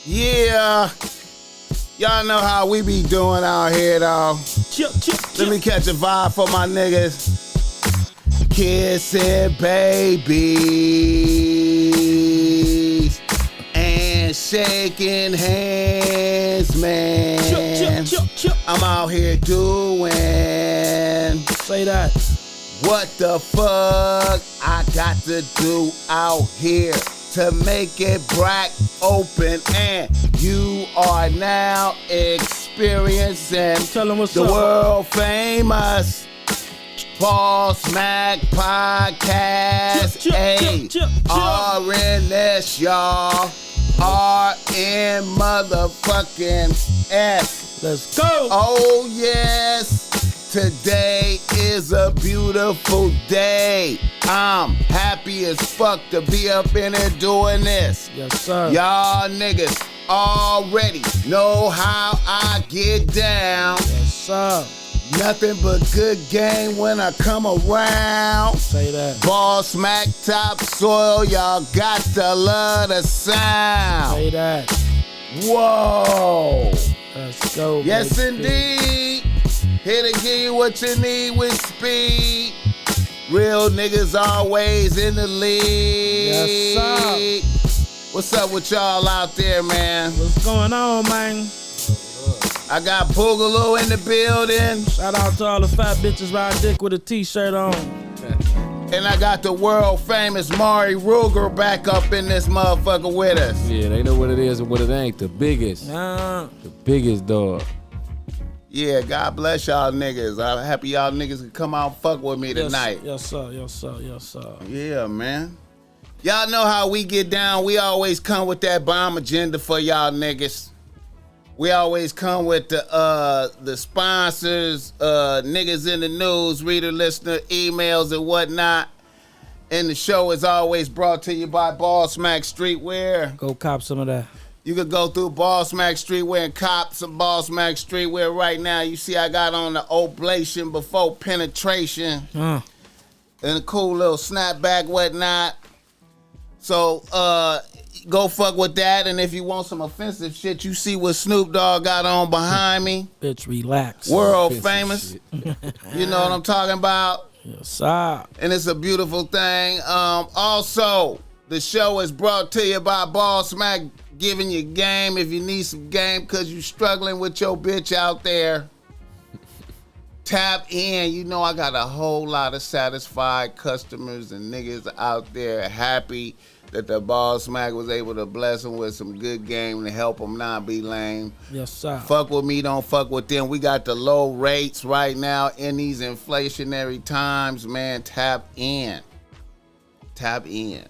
Yeah. Y'all know how we be doing out here, though. Let me catch a vibe for my niggas. Kissing babies and shaking hands, man. I'm out here doing. Say that. What the fuck I got to do out here to make it black open, and you are now experiencing the world famous BossMack podcast. RNS, y'all. RN motherfucking S. Let's go. Oh, yes. Today is a beautiful day. I'm happy as fuck to be up in here doing this. Yes, sir. Y'all niggas already know how I get down. Yes, sir. Nothing but good game when I come around. Say that. BossMack topsoil, y'all got to love the sound. Say that. Whoa. Let's go. Yes, baby. indeed. Here to give you what you need with speed. Real niggas always in the lead. Yes, sir. What's up with y'all out there, man? What's going on, man? I got Boogaloo in the building. Shout out to all the fat bitches riding dick with a t-shirt on. And I got the world famous Mari Ruger back up in this motherfucker with us. Yeah, they know what it is and what it ain't. The biggest. The biggest dog. Yeah, God bless y'all niggas. I'm happy y'all niggas can come out and fuck with me tonight. Yes, sir. Yes, sir. Yes, sir. Yeah, man. Y'all know how we get down. We always come with that bomb agenda for y'all niggas. We always come with the sponsors, niggas in the news, reader, listener, emails, and whatnot. And the show is always brought to you by BossMack Streetwear. Go cop some of that. You could go through BossMack Streetwear and cop some BossMack Streetwear right now. You see I got on the oblation before penetration. And a cool little snapback, whatnot. So, go fuck with that. And if you want some offensive shit, you see what Snoop Dogg got on behind me. Bitch, relax. World famous. You know what I'm talking about? Yes, sir. And it's a beautiful thing. Also, the show is brought to you by BossMack, giving you game if you need some game because you struggling with your bitch out there. Tap in. You know I got a whole lot of satisfied customers and niggas out there happy that the BossMack was able to bless them with some good game to help them not be lame. Yes, sir. Fuck with me, don't fuck with them. We got the low rates right now in these inflationary times, man. Tap in. Tap in.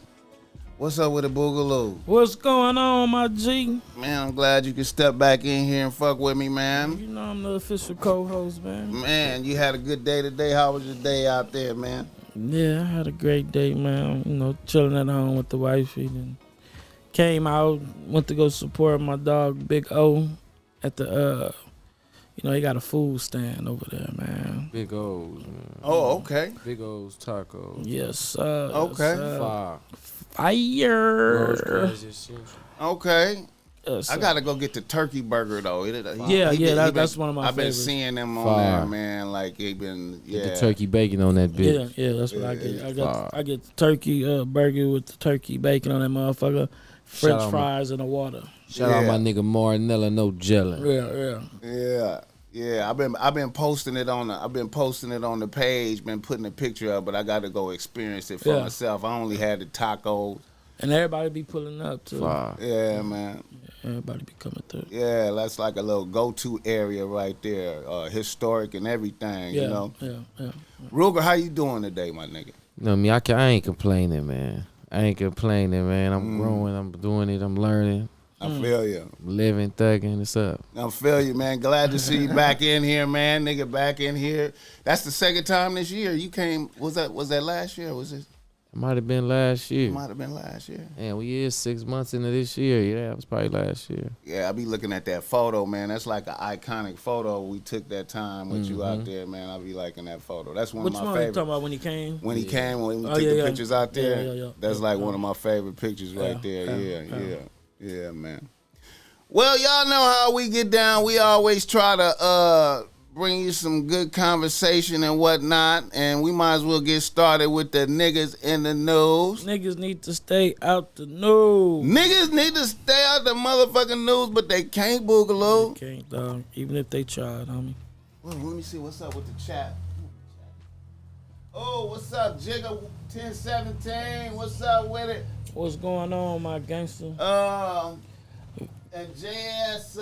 What's up with the Boogaloo? What's going on, my G? Man, I'm glad you could step back in here and fuck with me, man. You know I'm the official co-host, man. Man, you had a good day today. How was your day out there, man? Yeah, I had a great day, man. You know, chilling at home with the wifey. And came out, went to go support my dog, Big O, at the, you know, he got a food stand over there, man. Big O's, man. Oh, okay. Big O's tacos. Yes, sir. Okay. Fire. Fire. Okay. Yes, I gotta go get the turkey burger though. That's one of my favorites. I've been seeing them on there, man. Like they been, Get the turkey bacon on that bitch. Yeah, that's what I get. I get the turkey burger with the turkey bacon on that motherfucker, French fries and the water. Shout out my nigga Marinella, no gelling. Yeah. I've been posting it on the page, been putting a picture up, but I got to go experience it for myself. I only had the tacos. And everybody be pulling up too. Fire. Yeah, man. Everybody be coming through. Yeah, that's like a little go-to area right there, historic and everything. You know. Yeah. Ruger, how you doing today, my nigga? You know me, I ain't complaining, man. I'm growing, I'm doing it, I'm learning. I feel you. Living, thugging, what's up? I feel you, man. Glad to see you back in here, man. Nigga, back in here. That's the second time this year you came. Was that last year? Was it? It might have been last year. Might have been last year. Yeah, we is 6 months into this year. Yeah, it was probably last year. Yeah, I be looking at that photo, man. That's like an iconic photo. We took that time with you out there, man. I be liking that photo. That's one of my favorite. Which one you talking about when he came? When he came, when we took the pictures out there. Yeah. That's like one of my favorite pictures right there. Yeah, man. Well, y'all know how we get down. We always try to bring you some good conversation and whatnot, and we might as well get started with the niggas in the news. Niggas need to stay out the news. Niggas need to stay out the motherfucking news, but they can't, Boogaloo. They can't, dog. Even if they tried, homie. Well, let me see what's up with the chat. Oh, what's up, Jigga 1017? What's up with it? What's going on, my gangster? And JS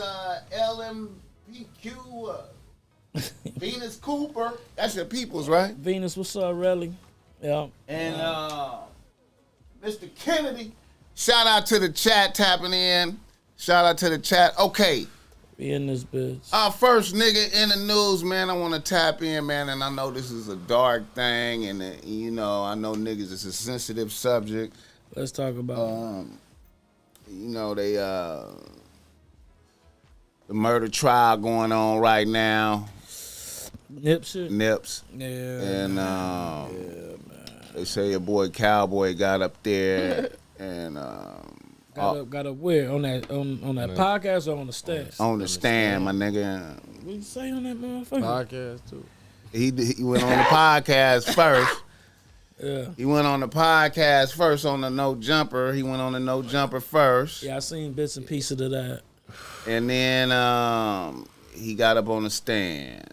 LMPQ. Venus Cooper, that's your peoples, right? Venus, what's up, Relly? Yeah. And Mr. Kennedy, shout out to the chat tapping in. Shout out to the chat. Okay. Be in this bitch. Our first nigga in the news, man, I want to tap in, man, and I know this is a dark thing, and, you know, I know niggas, it's a sensitive subject. Let's talk about You know, the murder trial going on right now. Nips. Yeah. And they say your boy Cowboy got up there and got up where? On that podcast or on the stand? on the stand, my nigga. What you say on that motherfucker? Podcast too. He went on the podcast first. Yeah. He went on the podcast first on the No Jumper. He went on the No Jumper first. Yeah, I seen bits and pieces of that. And then he got up on the stand.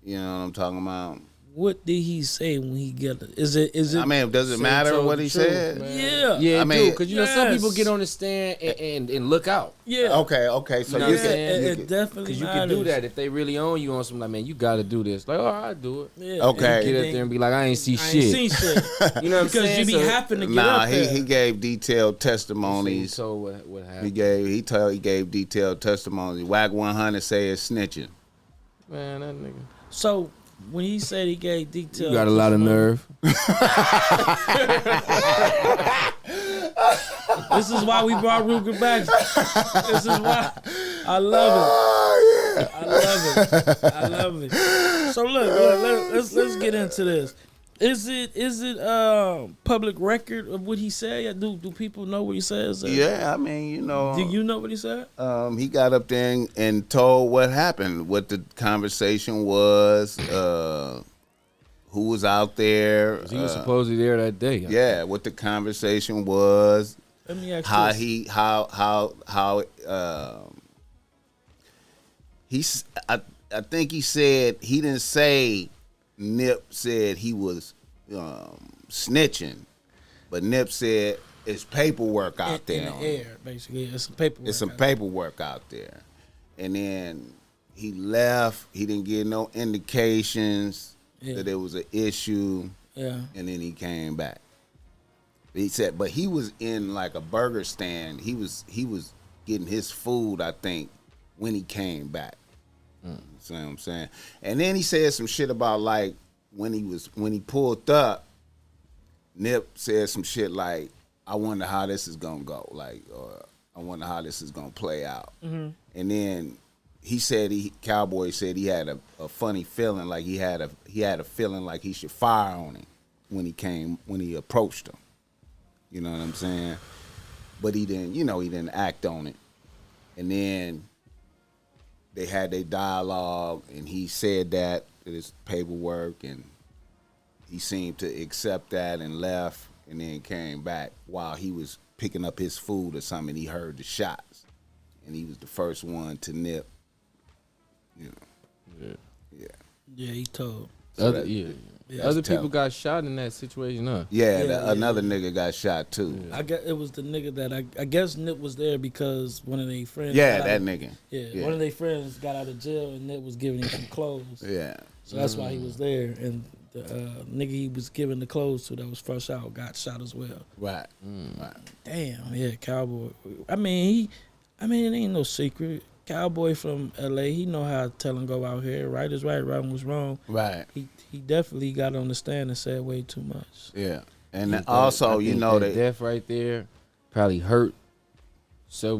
You know what I'm talking about? What did he say when he got it? Is it? I mean, does it matter what he said? Yeah. Yeah, I I mean, mean, because you know some yes. people get on the stand and look out. Yeah. Okay. So You know you what I'm saying? can, It definitely Because you matters. can do that if they really own you on something. Like, man, you got to do this. Like, all right, I do it. Yeah. Okay. Get up there and be like, I ain't see I shit. ain't seen shit. You know what I'm Because saying? you be So- happen to get nah, up there. he gave detailed testimonies. So what happened? He gave detailed testimonies. Whack 100 say it's snitching. Man, that nigga. So when he said he gave details, You got a lot of nerve. This is why we brought Ruger back. This is why I love it. Oh, yeah. I love it. So look, let's get into this. Is it public record of what he said? Do people know what he says? Yeah, I mean, you know. Do you know what he said? He got up there and told what happened, what the conversation was, who was out there. He was supposedly there that day. Yeah, what the conversation was. Let me ask How this. I think he said he didn't say Nip said he was snitching, but Nip said it's paperwork out there. in the air, basically. It's some paperwork. It's some paperwork out there. And then he left. He didn't get no indications that there was an issue. Yeah. And then he came back. He said, but he was in like a burger stand. He was getting his food, I think, when he came back. You see what I'm saying? And then he said some shit about like when he pulled up, Nip said some shit like, I wonder how this is gonna go. Like, I wonder how this is gonna play out. Mm-hmm. And then he said Cowboy said he had a funny feeling, like he had a feeling like he should fire on him when he approached him. You know what I'm saying? But he didn't act on it. And then they had their dialogue, and he said that it's paperwork, and he seemed to accept that and left, and then came back while he was picking up his food or something. He heard the shots, and he was the first one to nip. You know, Yeah, he told. Other that's people got shot in that situation, huh? Another nigga got shot too. I guess it was the nigga that I guess Nip was there because one of their friends. Yeah, got that out- nigga. Yeah, one of their friends got out of jail and Nip was giving him some clothes. Yeah. So that's why he was there. And the nigga he was giving the clothes to that was fresh out got shot as well. Right. Right. Damn, yeah, Cowboy. I mean, it ain't no secret. Cowboy from L.A., he know how to tell and go out here. Right is right, wrong was wrong. Right. He definitely got on the stand and said way too much. Yeah. And then also, I you think know that that. death right there probably hurt him so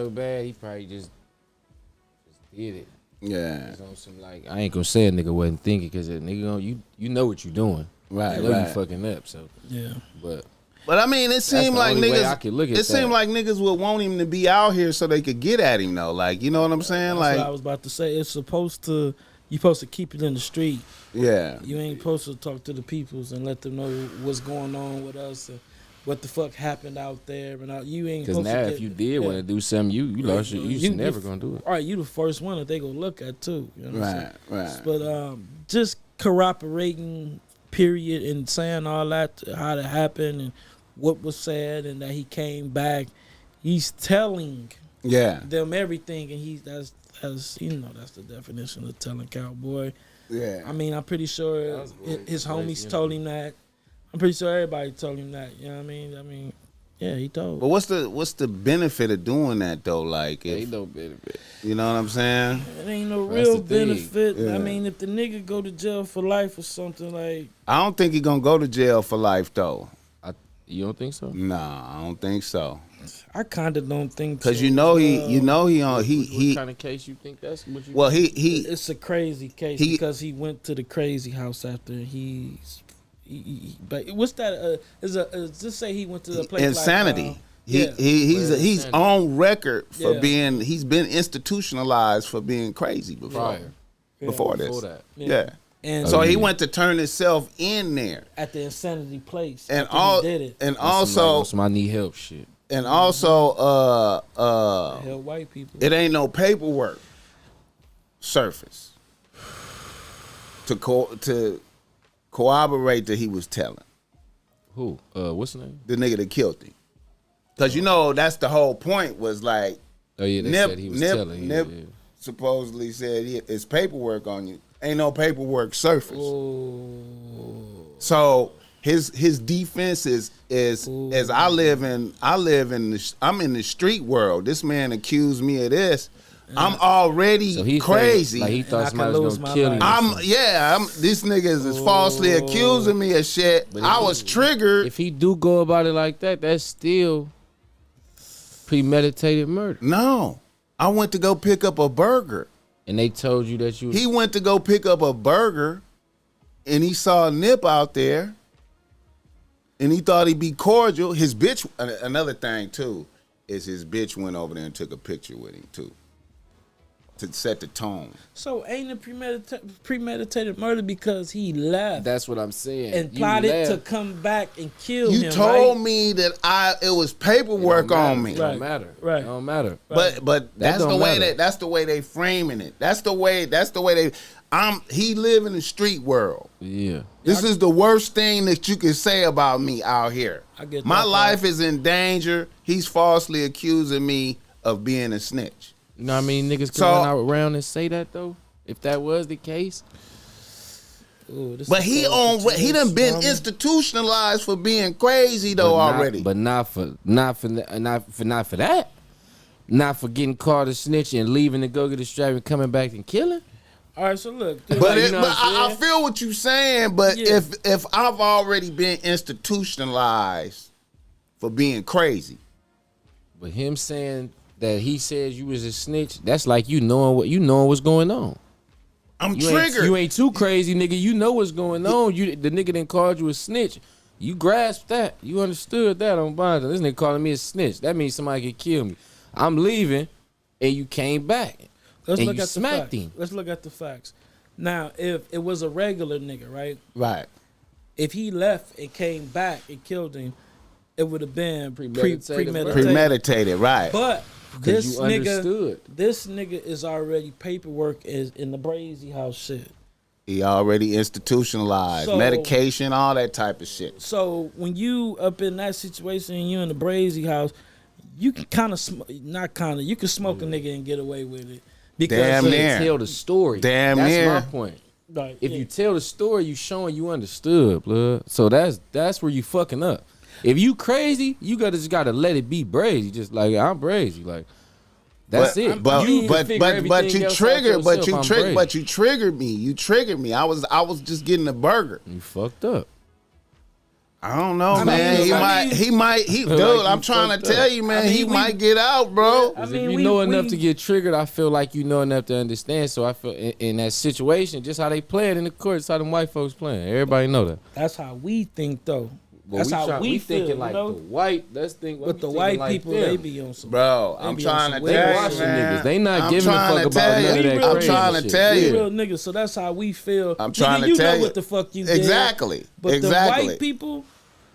bad he probably just did it. Yeah. Just on some like I ain't gonna say a nigga wasn't thinking because a nigga you know what you doing. Right. You know Right. you fucking up. So Yeah. but But I mean, it seemed like niggas. It seemed like niggas would want him to be out here so they could get at him though. Like, you know what I'm saying? That's like what I was about to say. It's supposed to. You supposed to keep it in the street. Yeah. You ain't supposed to talk to the peoples and let them know what's going on with us and what the fuck happened out there. And you ain't because now if you did want to do something, you lost your. You never gonna do it. All right, you the first one that they gonna look at too. You know what I'm saying? Right. But just corroborating, period, and saying all that, how that happened and what was said, and that he came back. He's telling them everything, and that's the definition of telling Cowboy. Yeah. I mean, I'm pretty sure his homies told him that. I'm pretty sure everybody told him that. You know what I mean? Yeah, he told. But what's the benefit of doing that though? Like, ain't no benefit. You know what I'm saying? It ain't no real benefit. Yeah. I mean, if the nigga go to jail for life or something, like, I don't think he gonna go to jail for life though. You don't think so? Nah, I don't think so. I kind of don't think so. Because he what kind of case you think that's what you? Well, think? It's a crazy case because he went to the crazy house after but what's that? Just say he went to the place insanity. Like, He's on record for being. He's been institutionalized for being crazy before. Before this. Yeah. And so he went to turn himself in there at the insanity place, and he did it. And also, I need help. Shit. And also, help white people. It ain't no paperwork surface to corroborate that he was telling. Who? What's the name? The nigga that killed him. Because you know that's the whole point was like. Oh yeah, they said he was telling. Nip supposedly said it's paperwork on you. Ain't no paperwork surface. Ooh. So his defense is as I'm in the street world. This man accused me of this. I'm already crazy. Like he thought somebody was gonna kill him. This nigga is falsely accusing me of shit. I was triggered. If he do go about it like that, that's still premeditated murder. No, I went to go pick up a burger. And they told you that you... He went to go pick up a burger, and he saw Nip out there, and he thought he'd be cordial. His bitch... Another thing, too, is his bitch went over there and took a picture with him, too, to set the tone. So ain't it premeditated murder because he left? That's what I'm saying. And plotted to come back and kill him. You told me that it was paperwork on me. It don't matter. Right. It don't matter. But that's the way they framing it. That's the way they. He live in the street world. Yeah. This is the worst thing that you can say about me out here. I get my life is in danger. He's falsely accusing me of being a snitch. You know what I mean? Niggas could run out around and say that though. If that was the case. Ooh, but he done been institutionalized for being crazy though already. But not for that. Not for getting caught a snitch and leaving to go get a strap and coming back and killing. All right, so look. I feel what you're saying, but if I've already been institutionalized for being crazy. But him saying that he says you was a snitch, that's like you knowing what's going on. I'm triggered. You ain't too crazy, nigga. You know what's going on. The nigga didn't call you a snitch. You grasped that. You understood that on bond. This nigga calling me a snitch. That means somebody could kill me. I'm leaving, and you came back. Let's look at the facts. Let's look at the facts. Now, if it was a regular nigga, right? Right. If he left and came back and killed him, it would have been premeditated. Premeditated, right. But this nigga is already paperwork is in the Brazy house shit. He already institutionalized medication, all that type of shit. So when you up in that situation and you in the Brazy house, you can you can smoke a nigga and get away with it. Because damn near. Tell the story. Damn near. That's my point. Right, if you tell the story, you showing you understood, blood. So that's where you fucking up. If you crazy, you just gotta let it be brazy. Just like I'm brazy, like that's it. But you triggered me. You triggered me. I was just getting a burger. You fucked up. I don't know, man. Dude, I'm trying to tell you, man. He might get out, bro. If you know enough to get triggered, I feel like you know enough to understand. So I feel in that situation, just how they play it in the court, it's how them white folks playing. Everybody know that. That's how we think, though. Well, That's how we feel, thinking like you know? the white. Let's think. But the we white thinking like people, them. they be on some. Bro, They I'm be on trying some to weird tell you, watching man. niggas. They not I'm giving a trying fuck to about tell none of you. that I'm crazy trying to shit. tell We you. real niggas, so that's how we feel. I'm trying Nigga, to you tell know you. what the fuck you did. Exactly. But Exactly. the white people,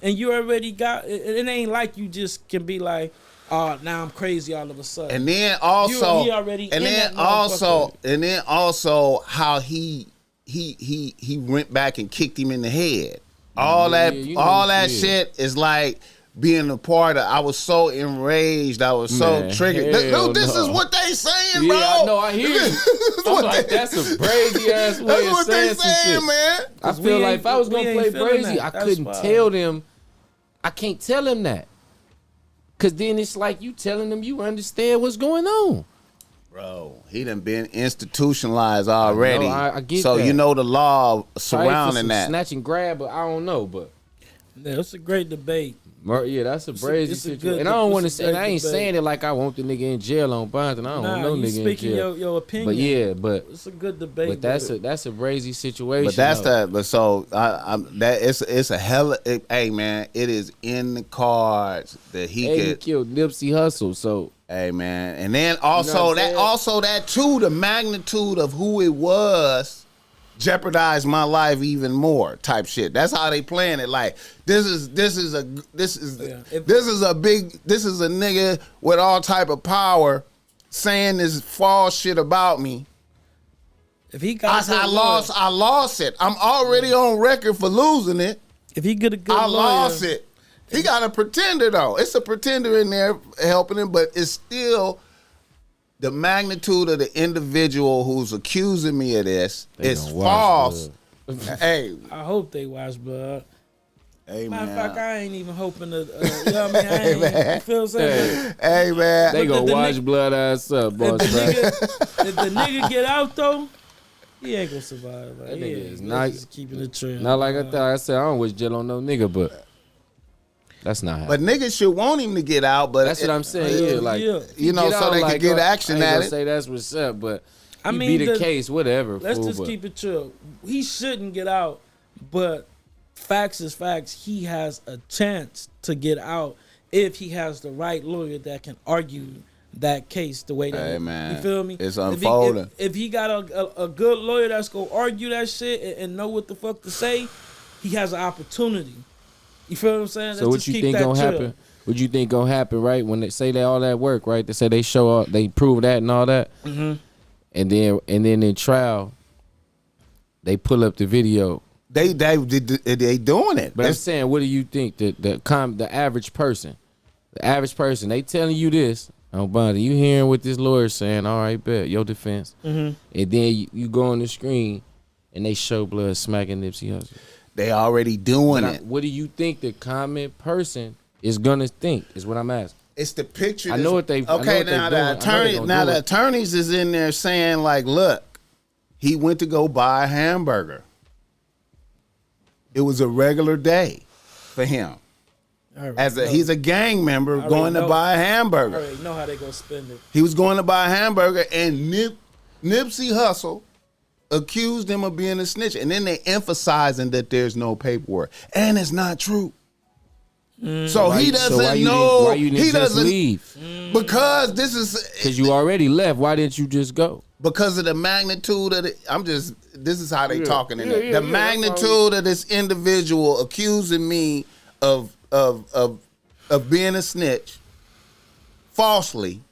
and you already got it ain't like you just can be like, oh, now I'm crazy all of a sudden. And then also, he already and in then that also, motherfucker. and then also, how he went back and kicked him in the head. All Yeah, that, you know, all that yeah. shit is like being a part of. I was so enraged. I was so Man, triggered. hell Dude, this no. is what they saying, Yeah, bro. I know. I hear you. This is I'm what like, they- that's a brazy ass way That's of what they saying some saying, shit. man. I We feel like ain't- if I was we gonna ain't play feeling brazy, that. I That's couldn't fine. tell them. I can't tell him that. Cause then it's like you telling them you understand what's going on. Bro, he done been institutionalized already. I get so that. you know the law Probably for surrounding some that. snatch and grab, but I don't know. But Yeah, it's a great debate. yeah, that's a It's brazy a situation. good- And I don't it's want a to say. And I great ain't debate. saying it like I want the nigga in jail on bond. And I don't want no you nigga in speaking jail. your opinion. But yeah, but It's a good debate. but that's a brazy situation. But that's though. the. But so I'm that it's a hell. Hey man, it is in the cards that he Hey, he could. killed Nipsey Hussle. So Hey man, and then You know also what I'm that saying? also that too, the magnitude of who it was jeopardized my life even more type shit. That's how they playing it. Like this is a nigga with all type of power saying this false shit about me. If he got I lost it. I'm already on record for losing it. If he get a good I lawyer, lost it. He got a pretender though. It's a pretender in there helping him, but it's still the magnitude of the individual who's accusing me of this is gonna watch false. Hey, I hope they watch blood. hey Matter of fact, man. I ain't even hoping to. You know what I mean? I ain't, you feel what I'm saying? Hey man. they But gonna the watch nigga- blood ass up, If boss. if the nigga get out though, he ain't gonna survive. Like, That nigga is that's not- just keeping it true. Not like I thought. I said I don't wish jail on no nigga, but that's not happening. But niggas should want him to get out, but That's what I'm saying. Yeah, like yeah. You know, get so out, they can get action I ain't at gonna it. say that's what's up, but I he mean, be the case, whatever. Let's fool, just but keep it chill. He shouldn't get out, but facts is facts. He has a chance to get out if he has the right lawyer that can argue that case the way that Hey, man, you feel me? it's If he- unfolding. If he got a good lawyer that's gonna argue that shit and know what the fuck to say, he has an opportunity. You feel what I'm saying? So Let's what just you keep think that gonna chill. happen? What you think gonna happen? Right when they say that all that work, right? They say they show up, they prove that and all that, Mhm. and then in trial, they pull up the video. they doing it. But I'm It's- saying, what do you think that the average person, they telling you this? Oh, Bonnie, you hearing what this lawyer's saying? All right, bet your defense, Mhm. and then you go on the screen and they show blood smacking Nipsey Hussle. they already doing But it. what do you think the common person is gonna think? Is what I'm asking. It's the picture. I know what they- I know Okay, what they now doing. I the know they attorney, gonna now do the it. attorneys is in there saying like, look, he went to go buy a hamburger. It was a regular day for him. He's a gang member already going to know. buy a I hamburger. already know how they gonna spend it. He was going to buy a hamburger, and Nipsey Hussle accused him of being a snitch, and then they emphasizing that there's no paperwork, and it's not true. So he doesn't know. Why you didn't He just doesn't leave? because this is Because you already left. Why didn't you just go? because of the magnitude of the. This is how they talking in Yeah, there. yeah, The yeah, magnitude of this individual accusing me of being a snitch falsely.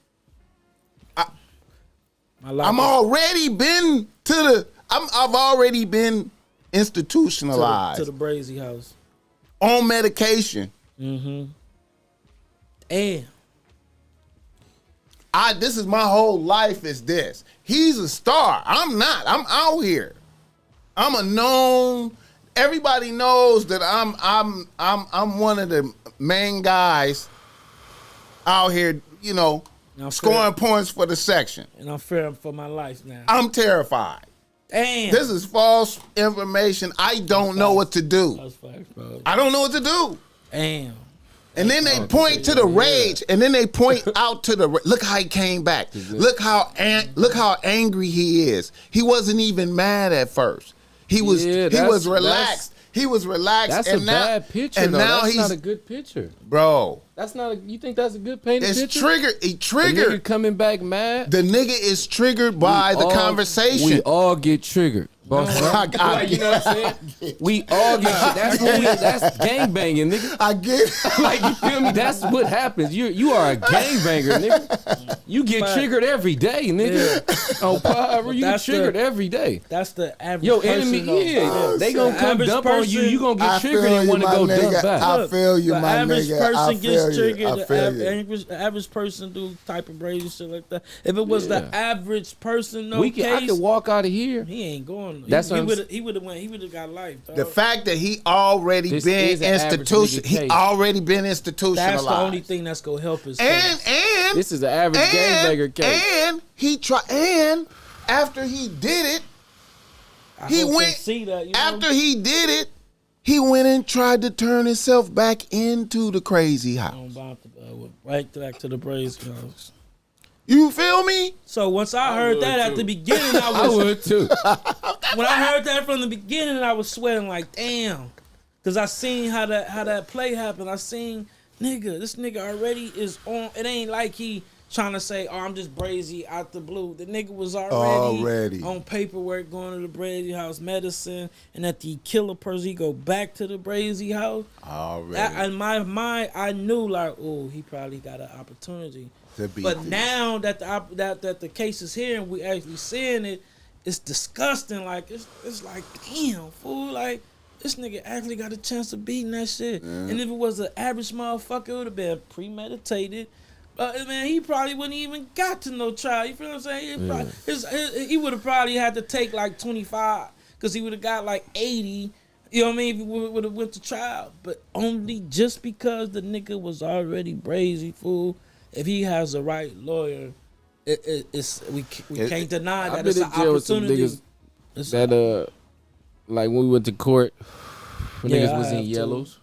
My life I'm is- already been to the. I've already been institutionalized to the Brazy house. on medication. And This is my whole life. Is this? He's a star. I'm not. I'm out here. I'm a known. Everybody knows that I'm one of the main guys out here. You know, Now, scoring points for the section. and I'm fearing for my life now. I'm terrified. Damn. This is false information. I don't know what to do. That's facts, bro. I don't know what to do. Damn. And then they point to the rage, and then they point out to the look how he came back. Look how angry he is. He wasn't even mad at first. He was Yeah, that's- relaxed. He was relaxed. That's and a now, bad picture. And though. now That's he's not a good picture. bro. That's not. You think that's a good painted It's picture? triggered. He The triggered. nigga coming back mad. The nigga is triggered by the conversation. We all get triggered. Boss, like, you know what I'm saying? We all get triggered. That's when that's gangbanging, nigga. I get it. Like, you feel me? That's what happens. You are a gangbanger, nigga. You get triggered every day, nigga. On power, you get triggered every day. That's the average Yo, person. enemy, they gonna come dump on you. You gonna get triggered and want to go dump back. I feel you, the my average nigga. person I gets feel triggered. you. I feel you. The average person do type of crazy shit like that. If it was the average person, I could walk out of here. he ain't going. That's what he would have went. He would have got life. Dog. The fact that he already This been is an average institution, nigga he case. already been institutionalized. That's the only thing that's gonna help his case. And This is an average gangbanger case. And he tried. And after he did it, I he hope they went. see that, you know? After he did it, he went and tried to turn himself back into the crazy house. I'm about to right back to the Braves house. You feel me? So once I heard that at the beginning, I would too. when I heard that from the beginning, I was sweating like, damn. Cause I seen how that play happened. I seen, this nigga already is on. It ain't like he trying to say, oh, I'm just Brazy out the blue. The nigga was already on paperwork going to the Brazy house, medicine, and at the killer person, he go back to the Brazy house. Already. In my mind, I knew like, oh, he probably got an opportunity. But now that the case is here and we actually seeing it, it's disgusting. Like it's like, damn, fool, like this nigga actually got a chance of beating that shit. And if it was an average motherfucker, it would have been premeditated. Man, he probably wouldn't even got to no trial. You feel what I'm saying? He would have probably had to take like 25 because he would have got like 80. You know what I mean? If he would have went to trial, but only just because the nigga was already brazy, fool. If he has the right lawyer, we can't deny that it's an opportunity. That like when we went to court, when niggas was in yellows,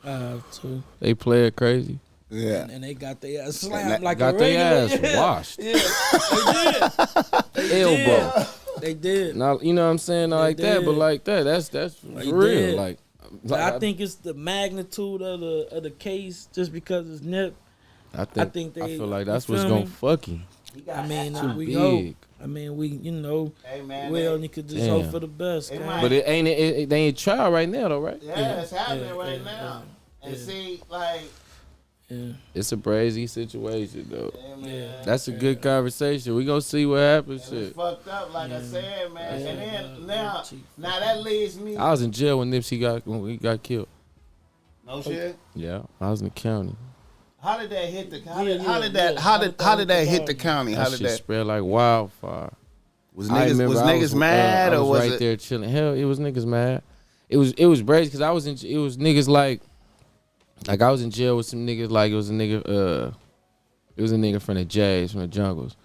too. they play it crazy. Yeah, and they got their ass slammed like got a regular. their ass washed. Yeah, they did. Elbow. They did. Not, you know what I'm saying, not like that, but like that. That's real. Like I think it's the magnitude of the case, just because it's Nip. I feel like that's what's gonna fuck him. I mean, we big. hope. I mean, hey man, we only could just hope for the best. But it ain't. They ain't trial right now, though, right? Yeah, it's happening right now. And see, like, it's a crazy situation, though. Yeah, that's a good conversation. We gonna see what happens. It's fucked up, like I said, man. And then now that leads me. I was in jail when Nipsey got killed. No shit. Yeah, I was in the county. How did that hit the? How did that hit the county? How did that spread like wildfire? Was niggas mad or was right it there chilling? Hell, it was niggas mad. It was crazy because it was niggas like I was in jail with some niggas like it was a nigga from the J's from the Jungles,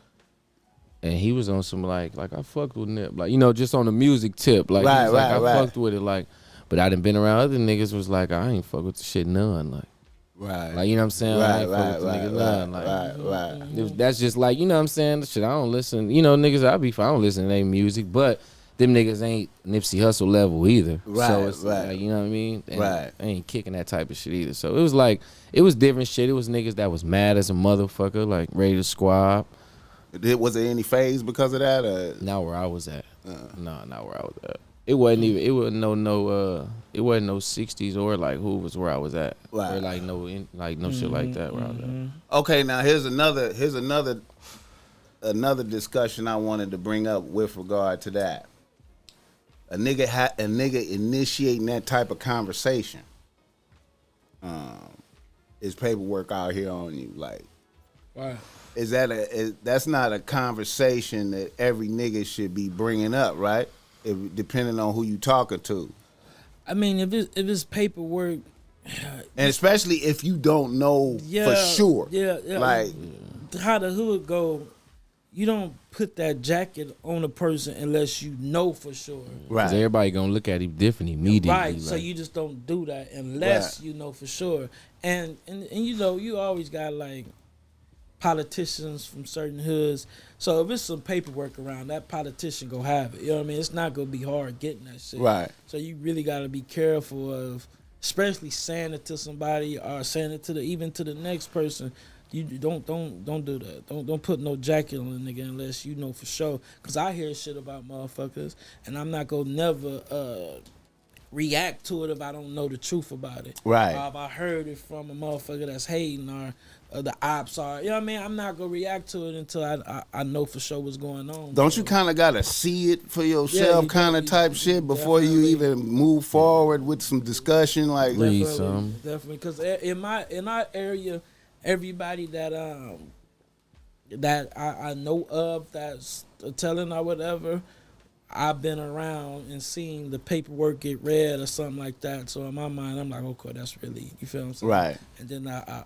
and he was on some like I fucked with Nip, like, you know, just on the music tip, like I fucked with it, like, but I done been around other niggas was like I ain't fuck with the shit none, like. Right. Like, you know what I'm saying? Right. That's just like, you know what I'm saying? Shit, I don't listen. You know, niggas, I don't listen to their music, but them niggas ain't Nipsey Hussle level either. Right, so it's right. like, you know what I mean? And right. I ain't kicking that type of shit either. So it was like, it was different shit. It was niggas that was mad as a motherfucker, like ready to squab. Was there any phase because of that? Or? Not where I was at. No, not where I was at. It wasn't even. It wasn't it wasn't no 60s or like who was where I was at. Right. Or like no shit like that where I was at. Okay, now here's another discussion I wanted to bring up with regard to that. A nigga initiating that type of conversation. Is paperwork out here on you? Like, wow. That's not a conversation that every nigga should be bringing up, right? Depending on who you talking to. I mean, if it's paperwork, and especially if you don't know for sure. Yeah. Like how the hood go, you don't put that jacket on a person unless you know for sure. Right. Because everybody gonna look at him different immediately. Right. Like. So you just don't do that unless you know for sure. And you know, you always got like politicians from certain hoods. So if it's some paperwork around, that politician go have it. You know what I mean? It's not gonna be hard getting that shit. Right. So you really gotta be careful of, especially saying it to somebody or saying it to even to the next person. You don't do that. Don't put no jacket on a nigga unless you know for sure. Cause I hear shit about motherfuckers, and I'm not gonna never react to it if I don't know the truth about it. Right. Or if I heard it from a motherfucker that's hating or the ops are. You know what I mean? I'm not gonna react to it until I know for sure what's going on. Don't you kind of gotta see it for yourself, you kind of type shit before you even move forward with some discussion? Like, Read some. Definitely, because in our area, everybody that I know of that's telling or whatever, I've been around and seen the paperwork get read or something like that. So in my mind, I'm like, okay, that's really, you feel what I'm saying? right. And then I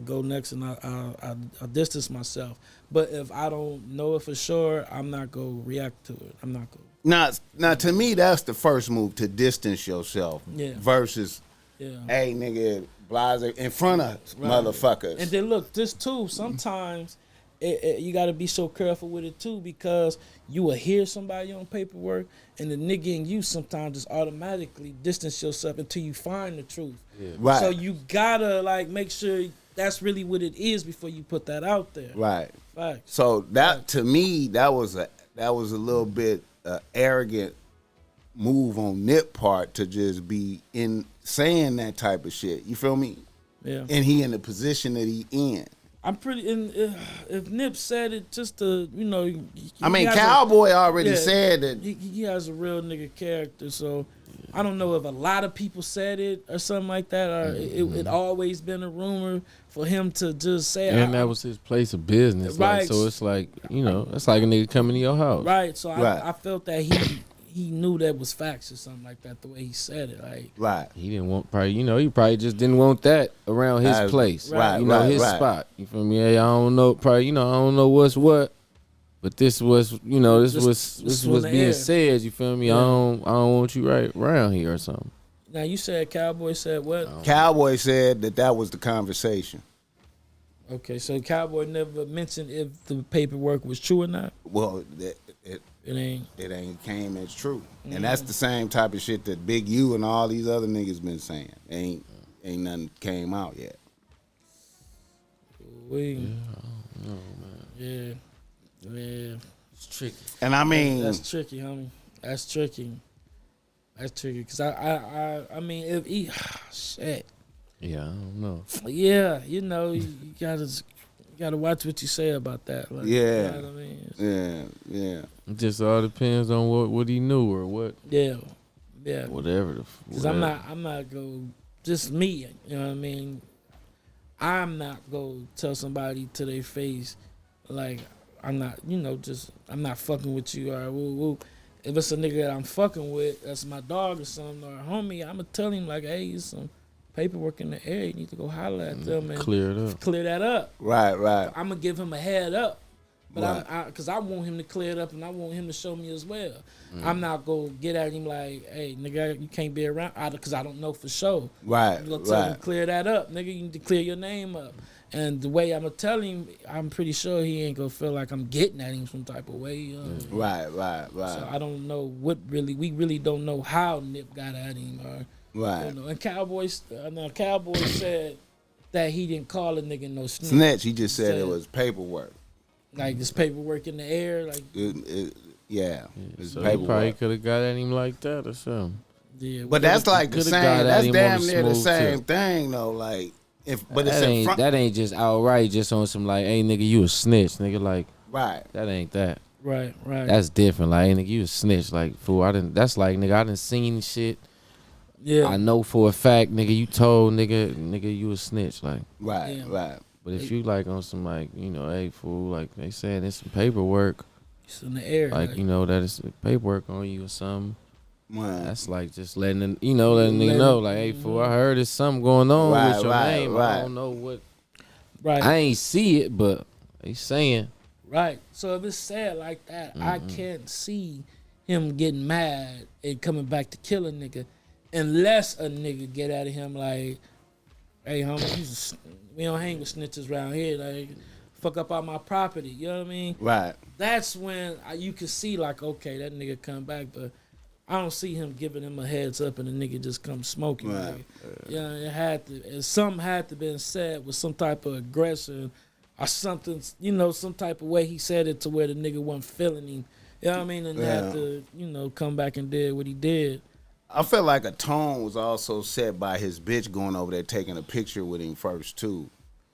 go next and I distance myself. But if I don't know it for sure, I'm not going to react to it. I'm not going to. Now, to me, that's the first move, to distance yourself. Yeah. Versus, hey, nigga, blase in front of motherfuckers. And then look, this too, sometimes you got to be so careful with it too, because you will hear somebody on paperwork and the nigga and you sometimes just automatically distance yourself until you find the truth. Yeah. Right. So you gotta like make sure that's really what it is before you put that out there. Right. Facts. So that to me, that was a little bit arrogant move on Nip part to just be in saying that type of shit. You feel me? Yeah. And he in the position that he in. I'm pretty. If Nip said it, just to I mean, Cowboy already said that he has a real nigga character. So I don't know if a lot of people said it or something like that, or it always been a rumor for him to just say. And that was his place of business, right? Like, so it's like it's like a nigga coming to your house, right? So I felt that he knew that was facts or something like that, the way he said it. Like, right. He didn't want he probably just didn't want that around his place. Right. His spot. You feel me? Hey, I don't know, probably, I don't know what's what. But this was, this was being said, you feel me? Yeah. I don't want you right around here or something. Now you said Cowboy said what? Cowboy said that was the conversation. Okay, so Cowboy never mentioned if the paperwork was true or not? Well, it ain't came as true. And that's the same type of shit that Big U and all these other niggas been saying. Ain't nothing came out yet. I don't know, man. Yeah. It's tricky. And I mean, that's tricky, homie. That's tricky. Cause I mean, if he shit. Yeah, I don't know. Yeah, you gotta watch what you say about that. Like, yeah. You know what I mean? Yeah. It just all depends on what he knew or what. Yeah. Whatever. Cause I'm not go just me. You know what I mean? I'm not go tell somebody to their face like I'm not. I'm not fucking with you or woo woo. If it's a nigga that I'm fucking with, that's my dog or something or a homie, I'ma tell him like, hey, there's some paperwork in the air. You need to go holler at them and clear it up. Clear that up. Right. I'm gonna give him a head up, but because I want him to clear it up and I want him to show me as well. I'm not gonna get at him like, hey, nigga, you can't be around because I don't know for sure. Right. I'm gonna tell him clear that up, nigga. You need to clear your name up. And the way I'm gonna tell him, I'm pretty sure he ain't gonna feel like I'm getting at him some type of way. Right. So I don't know we really don't know how Nip got at him or. Right. And Cowboy said that he didn't call a nigga no snitch. Snitch. He just said it was paperwork. Like this paperwork in the air. Like it's so paperwork. He probably could have got at him like that or something. Yeah, but that's like the same. That's damn near the same thing though. Like that ain't just outright just on some like, hey nigga, you a snitch, nigga. Like that ain't that. Right. That's different. Like, hey nigga, you a snitch. Like fool, that's like nigga, I done seen shit. Yeah. I know for a fact, nigga, you told nigga you a snitch. Like right. But if you like on some like, hey fool, like they saying there's some paperwork. It's in the air. Like, that it's paperwork on you or something. Right. That's like just letting nigga know, like, hey fool, I heard there's something going on with your name. Right. I don't know what. Right. I ain't see it, but they saying. Right. So if it's said like that, I can't see him getting mad and coming back to kill a nigga unless a nigga get at him like, hey homie, we don't hang with snitches around here. Like, fuck up all my property. You know what I mean? Right. That's when you can see like, okay, that nigga come back, but I don't see him giving him a heads up and the nigga just come smoking. Right. Yeah, it had to. Something had to been said with some type of aggression or something. You know, some type of way he said it to where the nigga wasn't feeling him. You know what I mean? And had to, you know, come back and did what he did. I feel like a tone was also set by his bitch going over there taking a picture with him first too.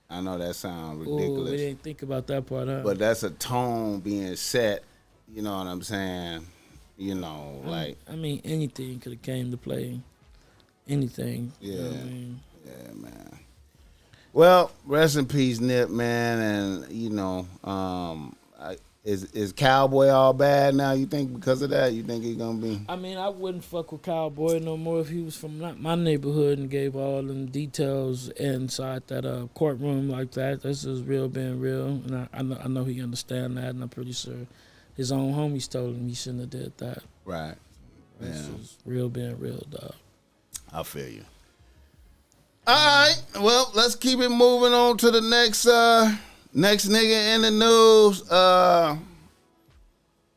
I know that sounds ridiculous. Ooh, we didn't think about that part, huh? But that's a tone being set. You know what I'm saying? You know, like I mean, anything could have came to play. Anything. Yeah. You know what I mean? Yeah, man. Well, rest in peace, Nip, man. And you know, is Cowboy all bad now? You think because of that? You think he's gonna be? I mean, I wouldn't fuck with Cowboy no more if he was from my neighborhood and gave all them details inside that courtroom like that. This is real being real, and I know he understand that, and I'm pretty sure his own homies told him he shouldn't have did that. Right. This Yeah. is real being real, dog. I feel you. All right. Well, let's keep it moving on to the next nigga in the news.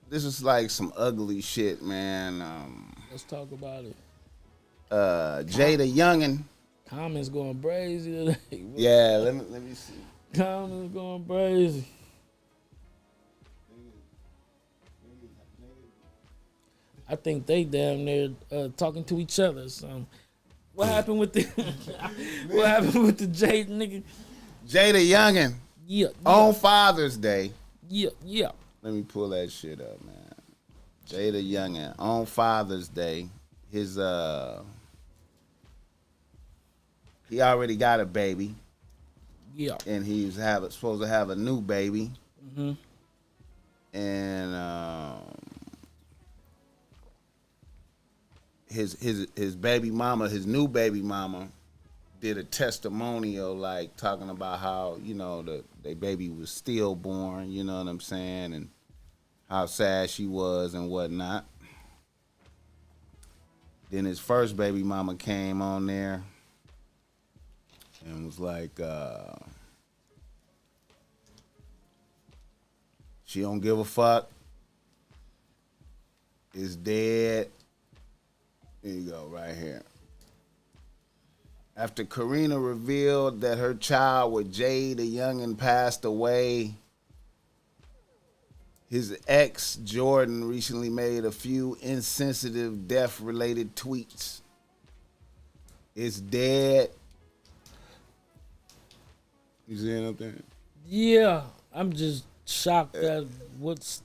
This is like some ugly shit, man. Let's talk about it. Jada Youngin. Comments going crazy today. Yeah, let me see. Comments going crazy. I think they damn near talking to each other. So, what happened with the what happened with the Jada nigga? Jada Youngin Yeah, on Father's Day. yeah. Let me pull that shit up, man. Jada Youngin on Father's Day. His he already got a baby. Yeah. And he's supposed to have a new baby. Mm-hmm. And his baby mama, his new baby mama, did a testimonial like talking about how, you know, their baby was stillborn, you know what I'm saying, and how sad she was and whatnot. Then his first baby mama came on there and was like, she don't give a fuck. Is dead. Here you go, right here. After Karina revealed that her child with Jada Youngin passed away, his ex, Jordan, recently made a few insensitive death-related tweets. It's dead. You see it up there? Yeah. I'm just shocked that what's.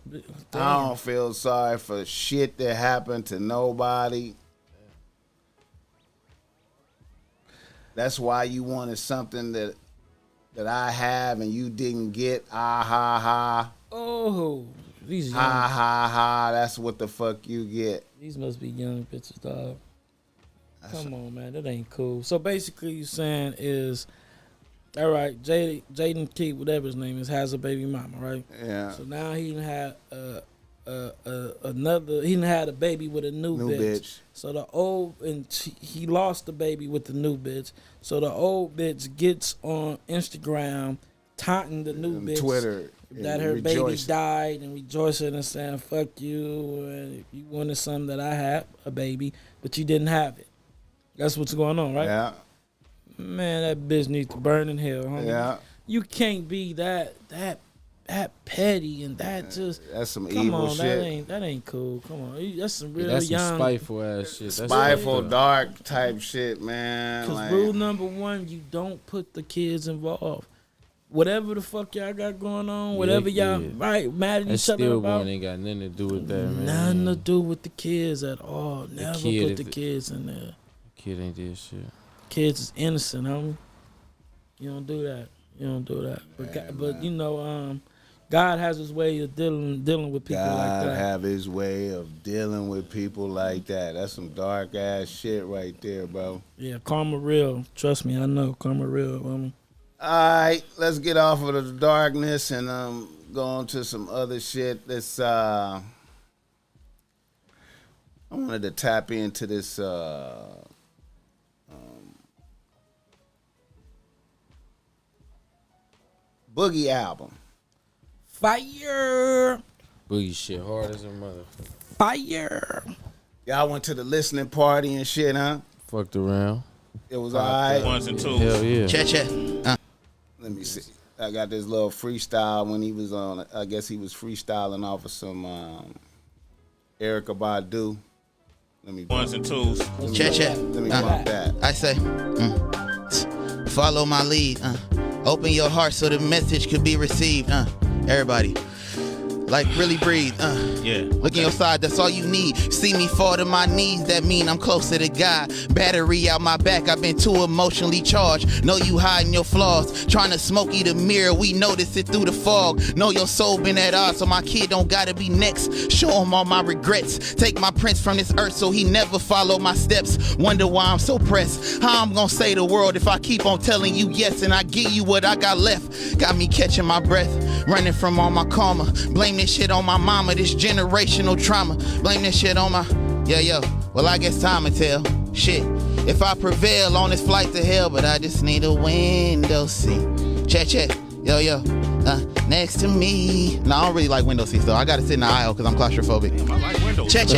I don't feel sorry for shit that happened to nobody. That's why you wanted something that I have and you didn't get. Ah ha ha. Oh, these young, Ha ha ha. That's what the fuck you get. these must be young bitches, dog. Come on, man, that ain't cool. So basically, you saying is, all right, Jaden Keith, whatever his name is, has a baby mama, right? Yeah. So now he done had another. He done had a baby with a new bitch. So the old he lost the baby with the new bitch. So the old bitch gets on Instagram, taunting the new bitch, Twitter, that her baby rejoicing. died and rejoicing and saying "fuck you" and you wanted something that I had, a baby, but you didn't have it. That's what's going on, right? Yeah. Man, that bitch needs to burn in hell, homie. Yeah. You can't be that petty and that just. That's some Come evil on, shit. that ain't cool. Come on, that's some real That's some young. spiteful ass shit. That's Spiteful, fucked up. dark type shit, man. Because Like, rule number one, you don't put the kids involved. Whatever the fuck y'all got going on, whatever y'all right mad at That each other stillborn about, ain't got nothing to do with that, man. nothing to do with the kids at all. Never kid, put the kids in there. Kid ain't did shit. Kids is innocent, homie. You don't do that. You don't do that. But Yeah, but you know, God has His way of dealing with people like God that. have His way of dealing with people like that. That's some dark ass shit right there, bro. Yeah, karma real. Trust me, I know karma real, homie. All right, let's get off of the darkness and go on to some other shit. That's I wanted to tap into this Boogie album. Fire. Boogie shit hard as a mother. Fire. Y'all went to the listening party and shit, huh? Fucked around. It was alright. Ones and twos. Hell yeah. Check. Let me see. I got this little freestyle when he was on. I guess he was freestyling off of some Erykah Badu. Let me Ones and twos. Check. Let me bump that. I say, follow my lead. Open your heart so the message could be received. Everybody. Like really breathe, Yeah. Look in your side, that's all you need. See me fall to my knees, that mean I'm closer to God. Battery out my back, I've been too emotionally charged. Know you hiding your flaws, trying to smoke you the mirror. We notice it through the fog. Know your soul been at odds, so my kid don't gotta be next. Show him all my regrets. Take my prince from this earth so he never follow my steps. Wonder why I'm so pressed. How I'm gonna say the world if I keep on telling you yes and I give you what I got left. Got me catching my breath, running from all my karma. Blame this shit on my mama, this generational trauma. Blame this shit on my, yo. Well, I guess time will tell. Shit, if I prevail on this flight to hell, but I just need a window seat. Check, yo. Next to me. No, I don't really like window seats though. I gotta sit in the aisle because I'm claustrophobic. Damn, I like windows. Check.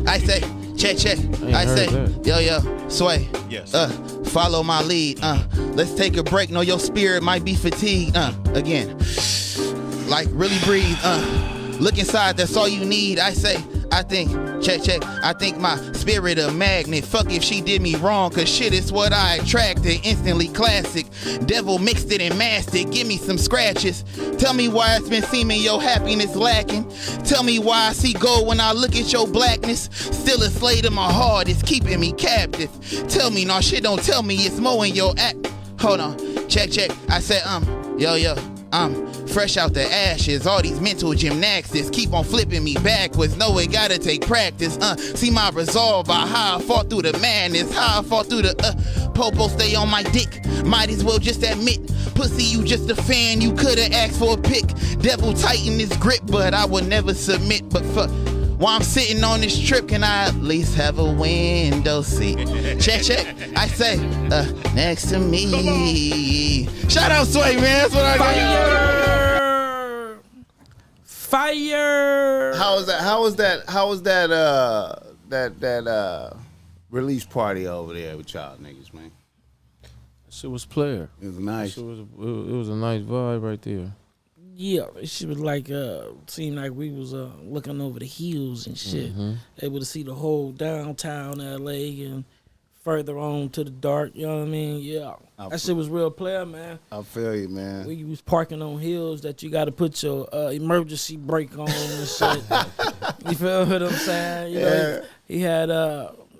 I say, check. I say, that. yo, sway. Yes. Follow my lead. Let's take a break. Know your spirit might be fatigued. Again. Like really breathe. Look inside, that's all you need. I say, I think, check. I think my spirit a magnet. Fuck if she did me wrong, cause shit is what I attracted. Instantly classic. Devil mixed it and masked it. Give me some scratches. Tell me why it's been seeming your happiness lacking. Tell me why I see gold when I look at your blackness. Still a slave to my heart, it's keeping me captive. Tell me, no shit don't tell me it's more in your act. Hold on, check. I said, yo. Fresh out the ashes, all these mental gymnastics keep on flipping me backwards. Know it gotta take practice. See my resolve by how I fought through the madness, how I fought through the popo stay on my dick. Might as well just admit, pussy, you just a fan. You coulda asked for a pick. Devil tighten his grip, but I would never submit. But fuck. While I'm sitting on this trip, can I at least have a window seat? Check. I say, next to me. Shout out Sway, man. That's what I got. Fire. How was that release party over there with y'all niggas, man? Shit was player. It was nice. It was a nice vibe right there. Yeah, she was like, seemed like we was looking over the hills and shit, able to see the whole downtown LA and further on to the dark. You know what I mean? Yeah, that shit was real player, man. I feel you, man. We was parking on hills that you got to put your emergency brake on and shit. You feel what I'm saying? You know, he had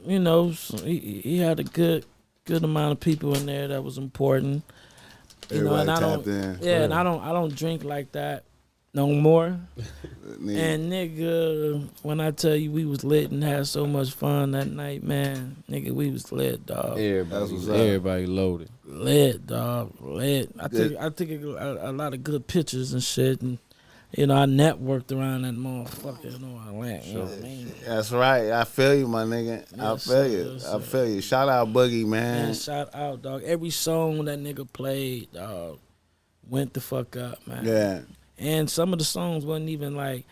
you know, he had a good amount of people in there that was important. You know, and I don't, and I don't drink like that no more. And nigga, when I tell you we was lit and had so much fun that night, man, nigga, we was lit, dog. Everybody loaded. Lit, dog, lit. I took a lot of good pictures and shit, and you know, I networked around that motherfucker. You know, I went. You know what I mean? That's right. I feel you, my nigga. I feel you. I feel you. Shout out Boogie, man. Man, shout out, dog. Every song that nigga played, dog, went the fuck up, man. Yeah. And some of the songs wasn't even like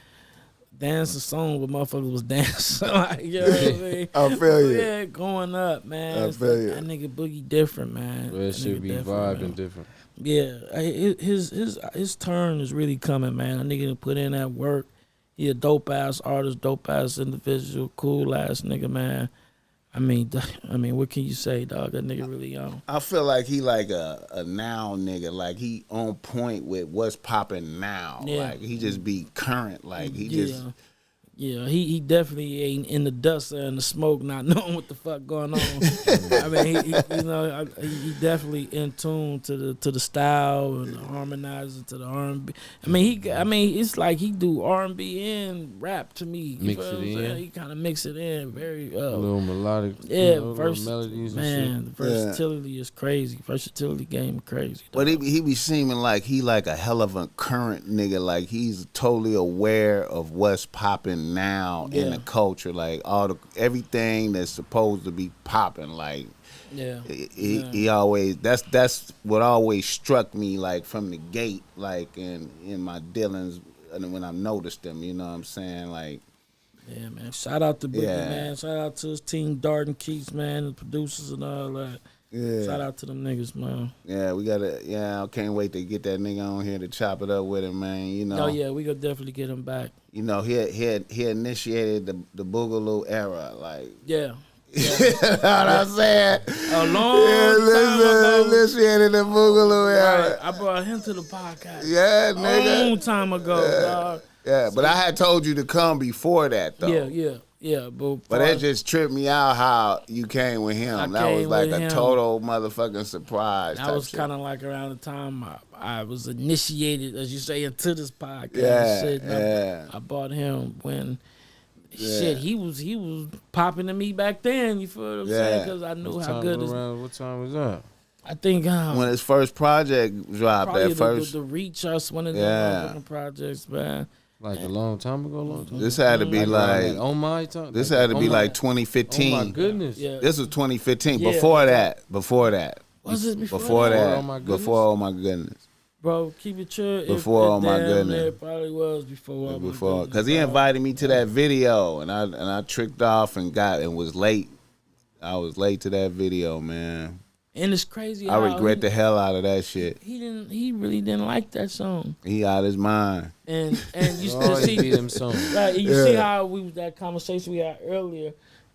dancing songs, but motherfuckers was dancing. Like, you know what I mean? I feel you. Yeah, going up, man. I feel you. That nigga Boogie different, man. Well, it should be vibing different. Yeah, his turn is really coming, man. A nigga to put in that work. He a dope ass artist, dope ass individual, cool ass nigga, man. I mean, what can you say, dog? That nigga really on. I feel like he like a now nigga. Like he on point with what's popping now. Yeah. Like he just be current. Like he just. Yeah, he definitely ain't in the dust and the smoke, not knowing what the fuck going on. I mean, he definitely in tune to the style and the harmonizing to the R&B. I mean, it's like he do R&B and rap to me. You Mix know it what I'm in. saying? He kind of mix it in very A little melodic. yeah, little melodies man, and the versatility is crazy. Versatility game crazy. But he be seeming like he like a hell of a current nigga. Like he's totally aware of what's popping now in the culture. Like everything that's supposed to be popping. Like Yeah. He always that's what always struck me like from the gate, like in my dealings and when I noticed them, you know what I'm saying? Like, yeah, man. Shout out to Boogie, Yeah. man. Shout out to his team, Darden Keats, man, the producers and all that. yeah. Shout out to them niggas, man. Yeah, we gotta. Yeah, I can't wait to get that nigga on here to chop it up with him, man. You know. Oh yeah, we gonna definitely get him back. You know, he initiated the Boogaloo era, like. Yeah. You know what I'm saying? A long time ago. Initiated the Boogaloo era. Right. I brought him to the podcast. Yeah, nigga. Long time ago, dog. Yeah, but I had told you to come before that, though. Yeah. But it just tripped me out how you came with him. That was came like with a him. total motherfucking surprise. That was kind of like around the time I was initiated, as you say, into this podcast. Yeah, Shit. And yeah. I bought him when shit he was popping to me back then. You feel what I'm saying? Because I knew how good his. What time was that? I think when his first project dropped, probably that first. the Reach Us, one of the Yeah. motherfucking projects, man. Like a long time ago. This had to be like. Oh my time. This had to be like 2015. Oh my goodness. Yeah. This was 2015. Yeah. Before that. Was it before Before that? that. Oh my goodness. Before Oh My Goodness. Bro, keep it chill. Before Oh My Goodness. It probably was before. Oh My Before, Goodness, because he bro. invited me to that video, and I tricked off and was late. I was late to that video, man. And it's crazy. I how regret the hell out of that shit. He really didn't like that song. He out his mind. And you still Always see be them songs. right. And you see how that conversation we had earlier.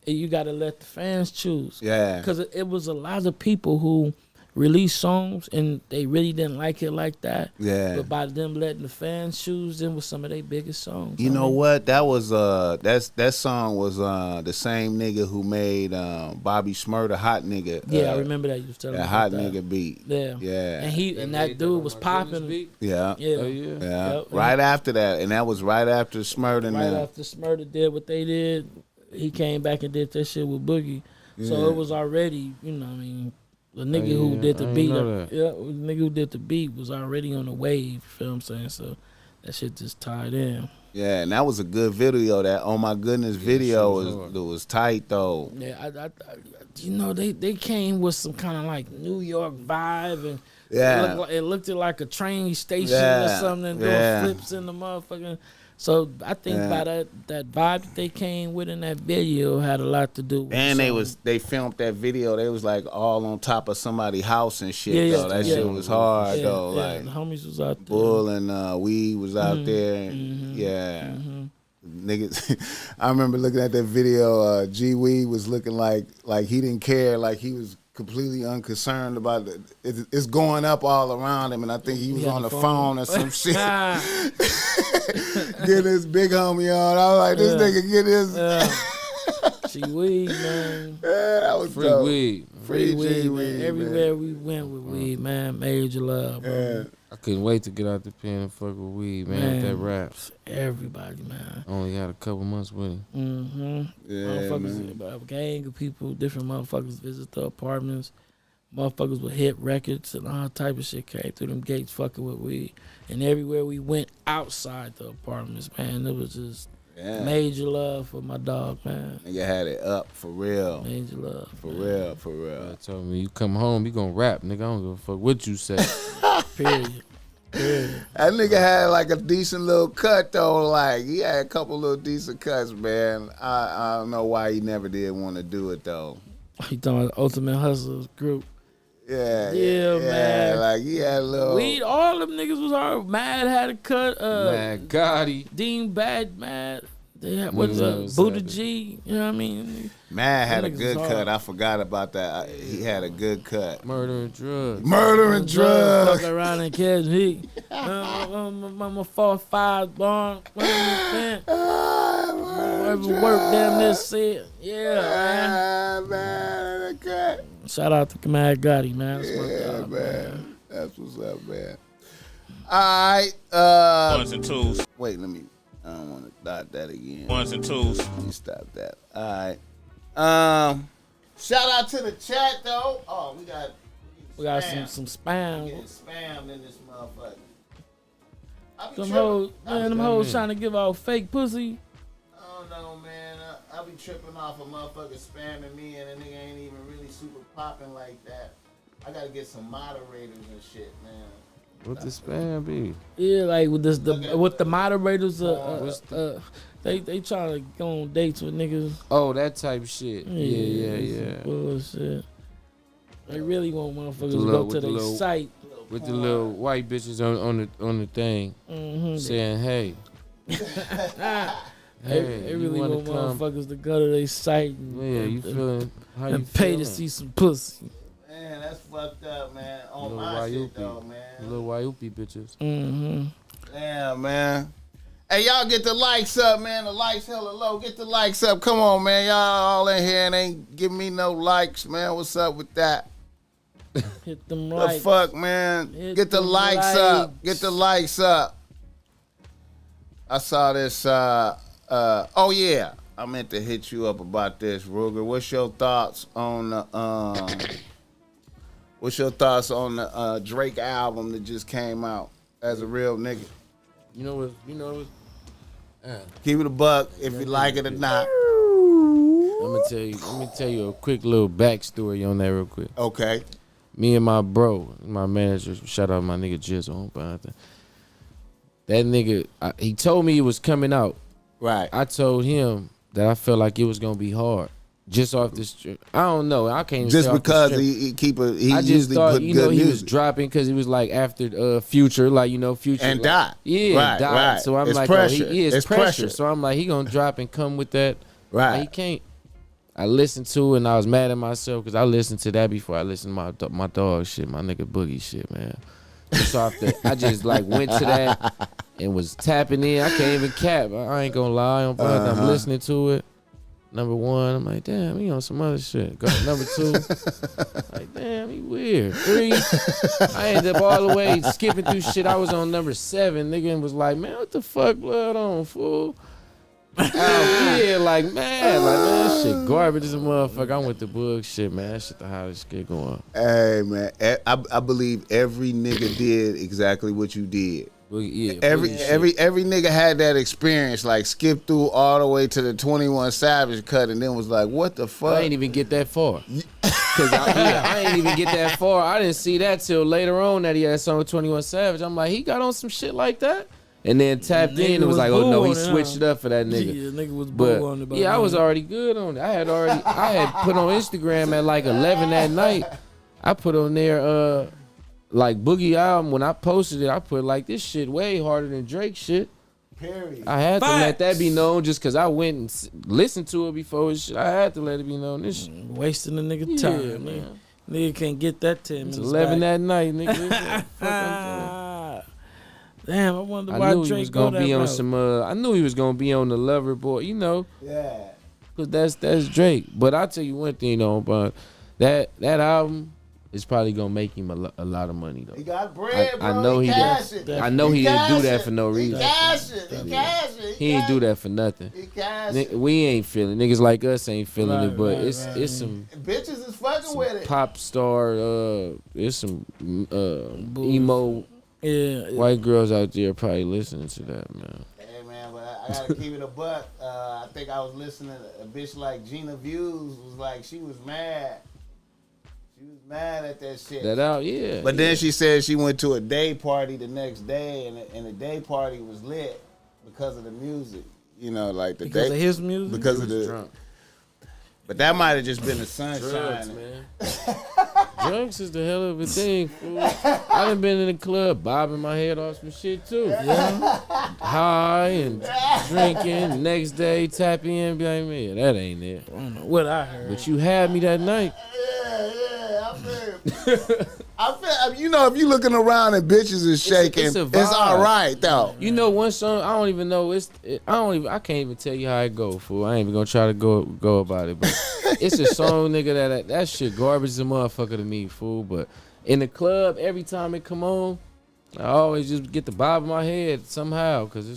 And you got to let the fans choose. Yeah. Because it was a lot of people who released songs and they really didn't like it like that. Yeah. But by them letting the fans choose, them was some of their biggest songs. You know what? That was that song was the same nigga who made Bobby Shmurda Hot Nigga. Yeah, I remember that you was telling me That about Hot that. Nigga beat. Yeah. Yeah. And that dude was popping. Yeah. Yeah. Oh yeah. Yeah. Yep. Right after that, and that was right after Smurda and Right them. after Smurda did what they did, he came back and did that shit with Boogie. So Yeah. it was already, you know what I mean, the nigga yeah, who did the I ain't beat, know that. the nigga who did the beat was already on the wave, you feel what I'm saying? So that shit just tied in. Yeah, and that was a good video. That Oh My Goodness video sure was was tight though. Yeah, I you know, they came with some kind of like New York vibe and Yeah. it looked like a train station Yeah, or something, doing yeah. flips in the motherfucking. So I think Yeah. by that vibe that they came with in that video had a lot to do with And the song. they filmed that video. They was like all on top of somebody's house and shit. Yeah, though. That yeah. shit was hard Yeah, though. yeah, Like the homies was out there. Bull and Weed was out there. Yeah. Niggas, I remember looking at that video. G Weed was looking like he didn't care, like he was completely unconcerned about it. It's going up all around him, and I think he was on the phone or some shit. Get his big homie on. I was like, this nigga get his. G Weed, man. Yeah, that was Free dope. weed. Free weed, G man. Weed, Everywhere we went with weed, man. Major love, bro. Yeah. I couldn't wait to get out the pen and fuck with weed, man. With that rap. Everybody, man. Only had a couple months with him. Mm-hmm. Yeah, Motherfuckers, a gang of people, different motherfuckers visit the apartments. Motherfuckers would hit records and all type of shit came through them gates fucking with weed. And everywhere we went outside the apartments, man, it was just major love for my dog, man. Nigga had it up for real. Major love. For man. real, for real. I told me, you come home, you gonna rap, nigga. I don't give a fuck what you say. Period. That nigga had like a decent little cut though. Like he had a couple little decent cuts, man. I don't know why he never did want to do it though. He talking about Ultimate Hustlers group. Yeah, man. Like he had a little. Weed, all them niggas was hard. Mad had a cut. Man, Gotti. Dean Bad, Mad. They had Niggas never what's said Buddha that. G. You know what I mean? Man had a Them niggas good was cut. hard. I forgot about that. He had a good cut. Murder and drugs. Murder and drugs. Fuck around and catch heat. I'm a 4-5 bond. Every work damn this shit. Yeah, man. Man, had a cut. Shout out to Mad Gotti, man. That's my Yeah, dog, man. That's what's up, man. All right. Ones and twos. Wait, let me. I don't want to dot that again. Ones and twos. Let me stop that. All right. Shout out to the chat though. Oh, We got spam. some We spam. getting spammed in this motherfucker. I be Them tripping. hoes, man, them hoes man. trying to give out fake pussy. I don't know, man. I be tripping off a motherfucker spamming me and a nigga ain't even really super popping like that. I gotta get some moderators and shit, man. What the spam be? Yeah, like with this, with the moderators, they try to go on dates with niggas. Oh, that type of shit. Yeah. Bullshit. They really want motherfuckers to little- go to with the their little- site. With the little white bitches on the thing, saying, "Hey, They really you wanna want come? motherfuckers to go to their site and, Yeah, you feeling? How you and pay feeling? to see some pussy. Man, that's fucked up, man. On Little my shit, Wayupi. though, man. Little Wayupi bitches. Damn, man. Hey, y'all get the likes up, man. The likes hella low. Get the likes up. Come on, man. Y'all all in here and ain't giving me no likes, man. What's up with that? Hit them The likes. fuck, man? Hit Get the them likes up. likes. Get the likes up. I saw this. Oh yeah, I meant to hit you up about this, Ruger. What's your thoughts on the Drake album that just came out? As a real nigga, You know what? keep it a buck if you like it or not. Let me tell you a quick little backstory on that real quick. Okay. Me and my bro, my manager, shout out my nigga Jizzle. That nigga, he told me it was coming out. Right. I told him that I felt like it was gonna be hard. Just off the strip. I don't know. I can't even Just say off the because strip. he I just usually thought, put you know, good he was music. dropping because he was like after Future, like, you know, Future. And like, died. Yeah, Right, died. right. So I'm It's like, pressure. oh, he is It's pressure. pressure. So I'm like, he gonna drop and come with that. Right. Like, he can't. I listened to it and I was mad at myself because I listened to that before I listened to my dog shit, my nigga Boogie shit, man. So after I just like went to that and was tapping in. I can't even cap. I ain't gonna lie. I'm listening to it. Number one, I'm like, damn, he on some other shit. Go number two, like, damn, he weird. Three, I ended up all the way skipping through shit. I was on number 7, nigga, and was like, man, what the fuck, blood on, fool? Out here, like, man, shit garbage as a motherfucker. I'm with the bullshit, man. That shit the hottest shit going. Hey man, I believe every nigga did exactly what you did. Yeah, Every shit. nigga had that experience, like skip through all the way to the 21 Savage cut, and then was like, "What the fuck?" I ain't even get that far. Cause I ain't even get that far. I didn't see that till later on that he had a song with 21 Savage. I'm like, he got on some shit like that, and then tapped in and was like, oh no, he switched it up for that nigga. Yeah, nigga was But bull on it. yeah, I was already good on it. I had put on Instagram at like 11 that night. I put on there like Boogie album. When I posted it, I put like, this shit way harder than Drake shit. Period. I had to let that be known just because I went and listened to it before it shit. I had to let it be known. This shit. wasting a nigga Yeah, time, man. Nigga can't get that 10 It's minutes 11 back. that night, nigga. Fuck I'm saying. Damn, I wonder I why knew he Drake was go gonna that be on route. some. I knew he was gonna be on the Lover Boy, you know, Yeah. cause that's Drake. But I tell you one thing, though, but that album is probably gonna make him a lot of money, though. He got bread, bro. I know he cash did. it. I know he didn't do cash that it. for no reason. He cash it. He cash it. He ain't do that for nothing. He cash it. We ain't feeling. Niggas like us ain't feeling it, but it's some Bitches is fucking with it. pop star. It's some emo Yeah, white girls out there probably listening to that, man. Hey man, but I gotta keep it a buck. I think I was listening to a bitch like Gina Views was like, she was mad. She was mad at that shit. That out, yeah. But then she said she went to a day party the next day, and the day party was lit because of the music. You know, like the because day of his music. because of He was the. drunk. But that might have just been the sunshine. Drugs, man. Drugs is the hell of a thing, fool. I done been in the club bobbing my head off some shit too. Yeah. High and drinking. Next day, tap in, be like, man, that ain't it. I don't know what I heard. But you had me that night. I feel, you know, if you looking around and bitches is shaking, it's a it's vibe. all right though. You know one song, I don't even know, I can't even tell you how it go, fool. I ain't even gonna try to go about it, but it's a song, nigga, that shit garbage as a motherfucker to me, fool. But in the club, every time it come on, I always just get the bob in my head somehow, cause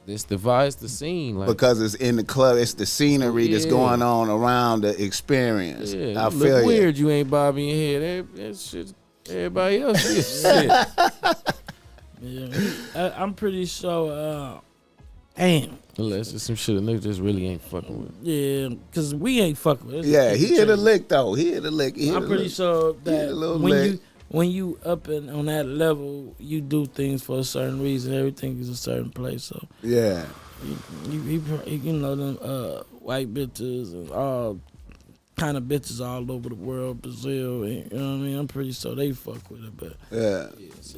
it's the vibe, it's the scene. Like, Because it's in the club, it's the scenery that's Yeah. going on around the experience. yeah, I you feel look you. weird, you ain't bobbing your head. That shit, everybody else is shit. Yeah, I'm pretty sure Damn. Unless it's some shit a nigga just really ain't fucking with. Yeah, because we ain't fucking with it. Yeah, he hit a lick though. He hit a lick. I'm pretty sure hit a that little when lick. you up and on that level, you do things for a certain reason. Everything is a certain place. So Yeah. you know them white bitches and all kind of bitches all over the world, Brazil. And, you know what I mean? I'm pretty sure they fuck with it, but Yeah.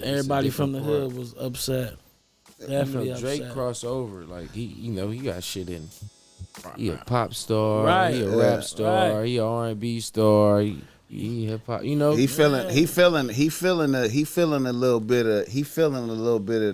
everybody from the hood was upset. Definitely Drake upset. crossover, like he got shit in. He a pop star, Right. he a Yeah. rap star, Right. he a R&B star, he hip hop. You know, He feeling a little bit of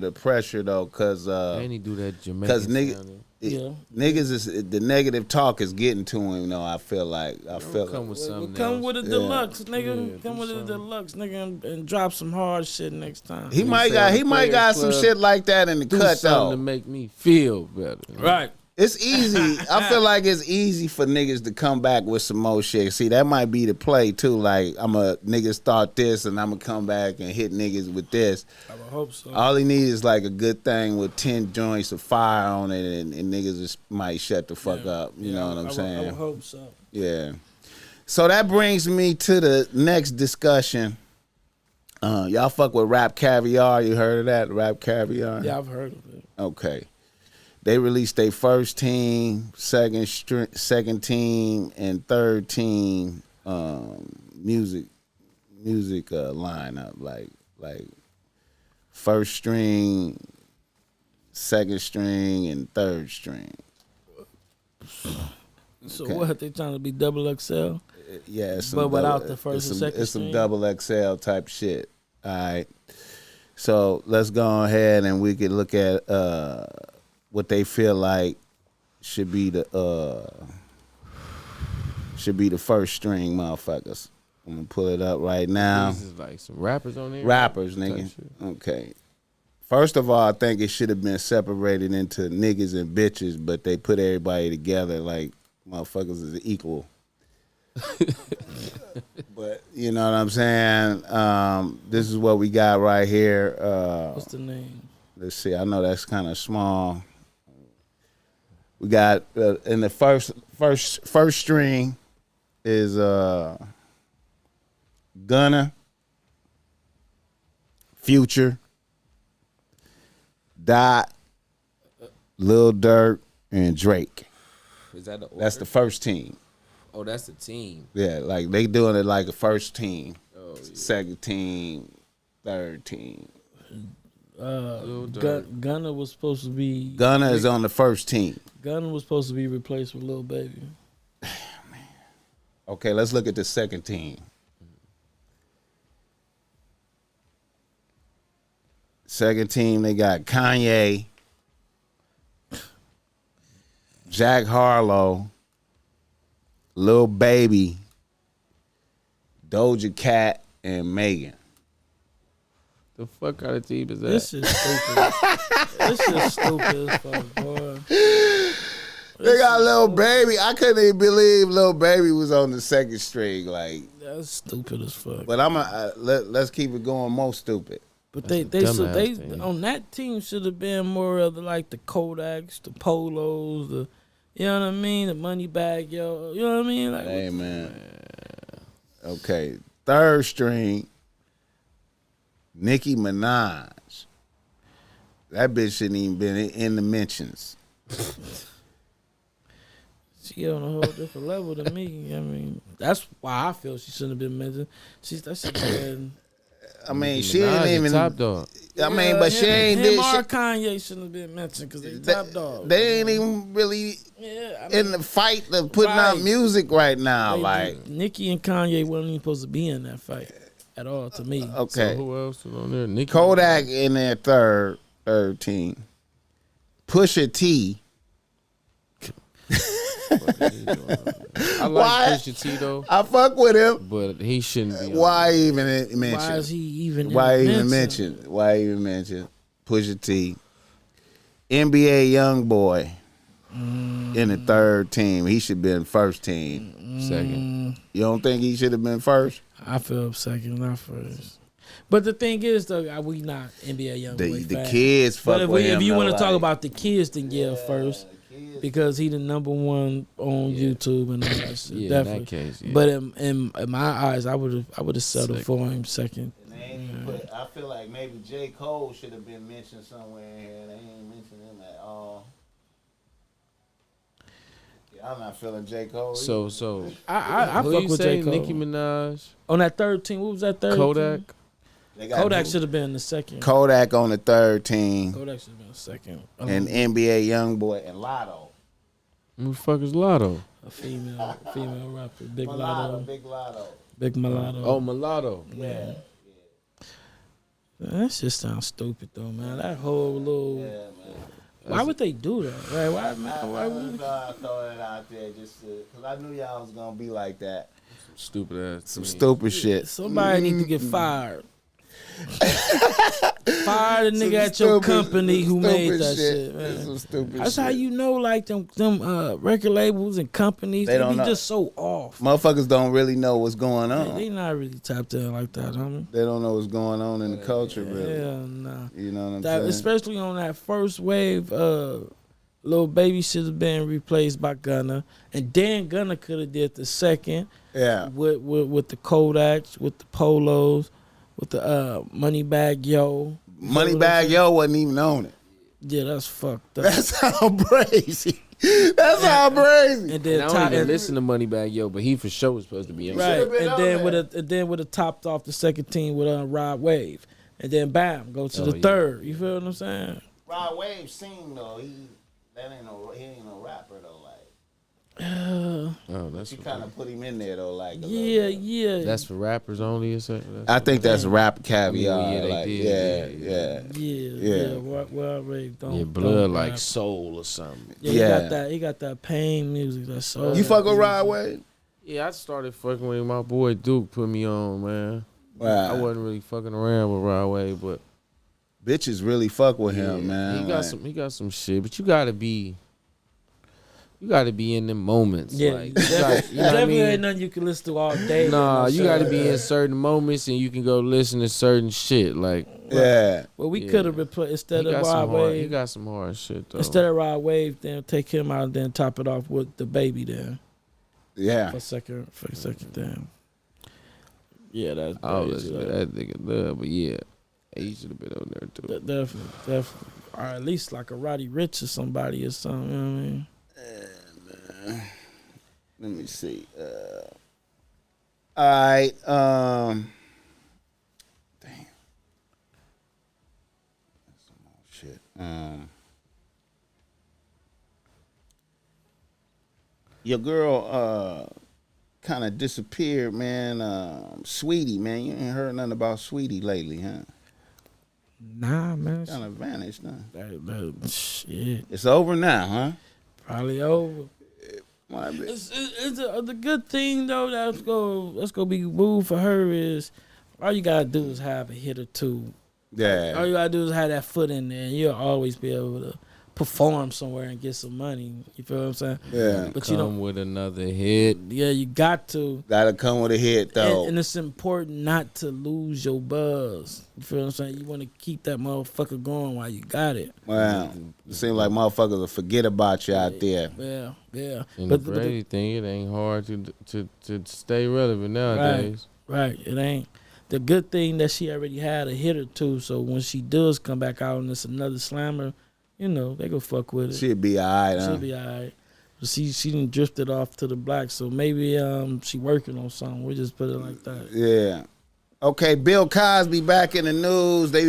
the pressure though, cause and he do that Jamaican nigga, sounding. Yeah. niggas is the negative talk is getting to him though. I feel like Come with something Come else. with a deluxe, nigga. Yeah, Come do with a something. deluxe, nigga, and drop some hard shit next time. he might say got on he the might got some Players shit like that in the Do cut something though. to make me feel better. Right. It's easy. I feel like it's easy for niggas to come back with some more shit. See, that might be the play too. Like niggas start this and I'm gonna come back and hit niggas with this. I would hope so. All he needs is like a good thing with 10 joints of fire on it, and niggas just might shut the fuck up. You know what I'm saying? I would hope so. Yeah. So that brings me to the next discussion. Y'all fuck with Rap Caviar. You heard of that? Rap Caviar? Yeah, I've heard of it. Okay. They released their first team, second team, and third team music lineup. Like first string, second string, and third string. So Okay. what? They trying to be double XL? Yeah, it's But some without the first and second it's some string? double XL type shit. All right. So let's go ahead and we can look at what they feel like should be the first string motherfuckers. I'm gonna pull it up right now. This is like some rappers on there. Rappers, Type nigga. shit. Okay. First of all, I think it should have been separated into niggas and bitches, but they put everybody together like motherfuckers is equal. But you know what I'm saying? This is what we got right here. What's the name? Let's see. I know that's kind of small. We got in the first string is Gunna, Future, Dot, Lil Durk, and Drake. Is that the order? That's the first team. Oh, that's the team. Yeah, like they doing it like a first team, Oh, yeah. second team, third team. Lil Durk. Gunna was supposed to be. Gunna is on the first team. Gunna was supposed to be replaced with Lil Baby. Okay, let's look at the second team. Second team, they got Kanye, Jack Harlow, Lil Baby, Doja Cat, and Megan. The fuck kind of team is that? This is stupid. This is stupid as fuck, boy. They got Lil Baby. I couldn't even believe Lil Baby was on the second string. Like, That's stupid as fuck. but let's keep it going more stupid. But That's a they dumbass thing. on that team should have been more of the like the Kodaks, the Polos, the you know what I mean, the money bag, yo, you know what I mean? Like, Hey man. Okay, third string, Nicki Minaj. That bitch shouldn't even been in the mentions. she on a whole different level than me. I mean, that's why I feel she shouldn't have been mentioned. That shit been. I mean, Nicki she Minaj, ain't the even. top dog. I mean, but she ain't him did. or Kanye shouldn't have been mentioned because they top dog. They ain't even really Yeah, I mean, in the fight of putting out Right. music right now. they- Like, Nicki and Kanye weren't even supposed to be in that fight at all. To me, okay, So who else is on there? Nicki. Kodak in their third team. Pusha T. I like Why? Pusha T though, I fuck with him. but he shouldn't be. on Why even why mention? is he even? Why in even mention? mention? Why even mention Pusha T? NBA Youngboy in the third team. He should be in first team. Second. You don't think he should have been first? I feel second, not first. But the thing is, though, we not NBA young boy The fans. kids fuck But with him. if you want to though, talk like, about the kids, then yeah, first. Because he the number one on YouTube and all that shit. Yeah, definitely. in that case, yeah. But in my eyes, I would have settled Second. for him second. And they ain't even put, I feel like maybe J. Cole should have been mentioned somewhere in here. They ain't mentioned him at all. Yeah, I'm not feeling J. Cole. So I who fuck you with say? J. Cole. Nicki Minaj, On that third team, what was that third Kodak. team? They got Kodak who? should have been the second. Kodak on the third team. Kodak should have been the second. And NBA Youngboy and Lotto. Who the fuck is Lotto? A female rapper, Big Mulatto, Lotto, Big Lotto. Big Mulatto. Oh, Mulatto. Yeah. That shit sounds stupid though, man. That whole little. Yeah, man. Why would they do that? Right? Why? I would throw it out there just because I knew y'all was going to be like that. Stupid ass. Some team. stupid shit. Somebody need to get fired. Fire the Some nigga at your stupid- company who stupid made that shit, That's man. some stupid That's shit. how you know, like them record labels and companies. They They don't be know. just so off. Motherfuckers don't really know what's going on. They not really tapped in like that, homie. They don't know what's going on in the culture, really. Hell nah. You know what I'm That, saying? especially on that first wave, Lil Baby should have been replaced by Gunna, and then Gunna could have did the second Yeah. with the Kodaks, with the Polos, with the Moneybag Yo. Moneybag Yo wasn't even on it. Yeah, that's fucked up. That's how crazy. That's how crazy. And then And I don't even listen to Moneybag Yo, but he for sure was supposed to be in right, should've been and on then there. with a topped off the second team with Rod Wave, and then bam, go to Oh, the yeah. third. You feel what I'm saying? Rod Wave sing though. He ain't no rapper though. Like Oh, that's she for, kind of put him in there though. Like a little Yeah, bit. yeah. that's for rappers only. Is that? I think that's rap caviar. Yeah, they like, did. Yeah. Rod Wave don't. Yeah, blood don't like rap. soul or something. Yeah, Yeah. he got that pain music. That's so. You fuck with Rod Wave? Yeah, I started fucking with my boy Duke. Put me on, man. Wow. I wasn't really fucking around with Rod Wave, but Bitches really fuck with him, man. He got Like, He got some shit, but you gotta be in them moments. Yeah, like, you you know what I definitely ain't mean? nothing you can listen to all day. Nah, you gotta be in. in certain moments, and you can go listen to certain shit. Like Yeah. Well, we Yeah. could have replaced instead he of got Rod some hard. He Wave. got some hard shit though. Instead of Rod Wave, then take him out and then top it off with the Baby then Yeah. for second then. Yeah, that's I was crazy. that nigga love, but yeah, he should have been on there too. Definitely. Or at least like a Roddy Ricch or somebody or something. You know what I mean? Let me see. All right. Damn. That's some more shit. Your girl kind of disappeared, man. Sweetie, man. You ain't heard nothing about Sweetie lately, huh? Nah, man. Kind of vanished, huh? That shit. It's over now, huh? Probably over. Might be. The good thing though that's gonna be moved for her is all you gotta do is have a hit or two. All Yeah. you gotta do is have that foot in there, and you'll always be able to perform somewhere and get some money. You feel what I'm saying? Yeah. But you Come don't. with another hit. Yeah, you got to. Gotta come with a hit, though. And it's important not to lose your buzz. You feel what I'm saying? You want to keep that motherfucker going while you got it. Wow. It seems like motherfuckers will forget about you out there. Yeah. And But the crazy thing, it ain't hard to stay relevant nowadays. right, it ain't. The good thing that she already had a hit or two, so when she does come back out and it's another slammer, you know, they go fuck with it. She'll be all right, huh? She'll be all right. But she done drifted off to the black, so maybe she working on something. We just put it like that. Yeah. Okay, Bill Cosby back in the news. They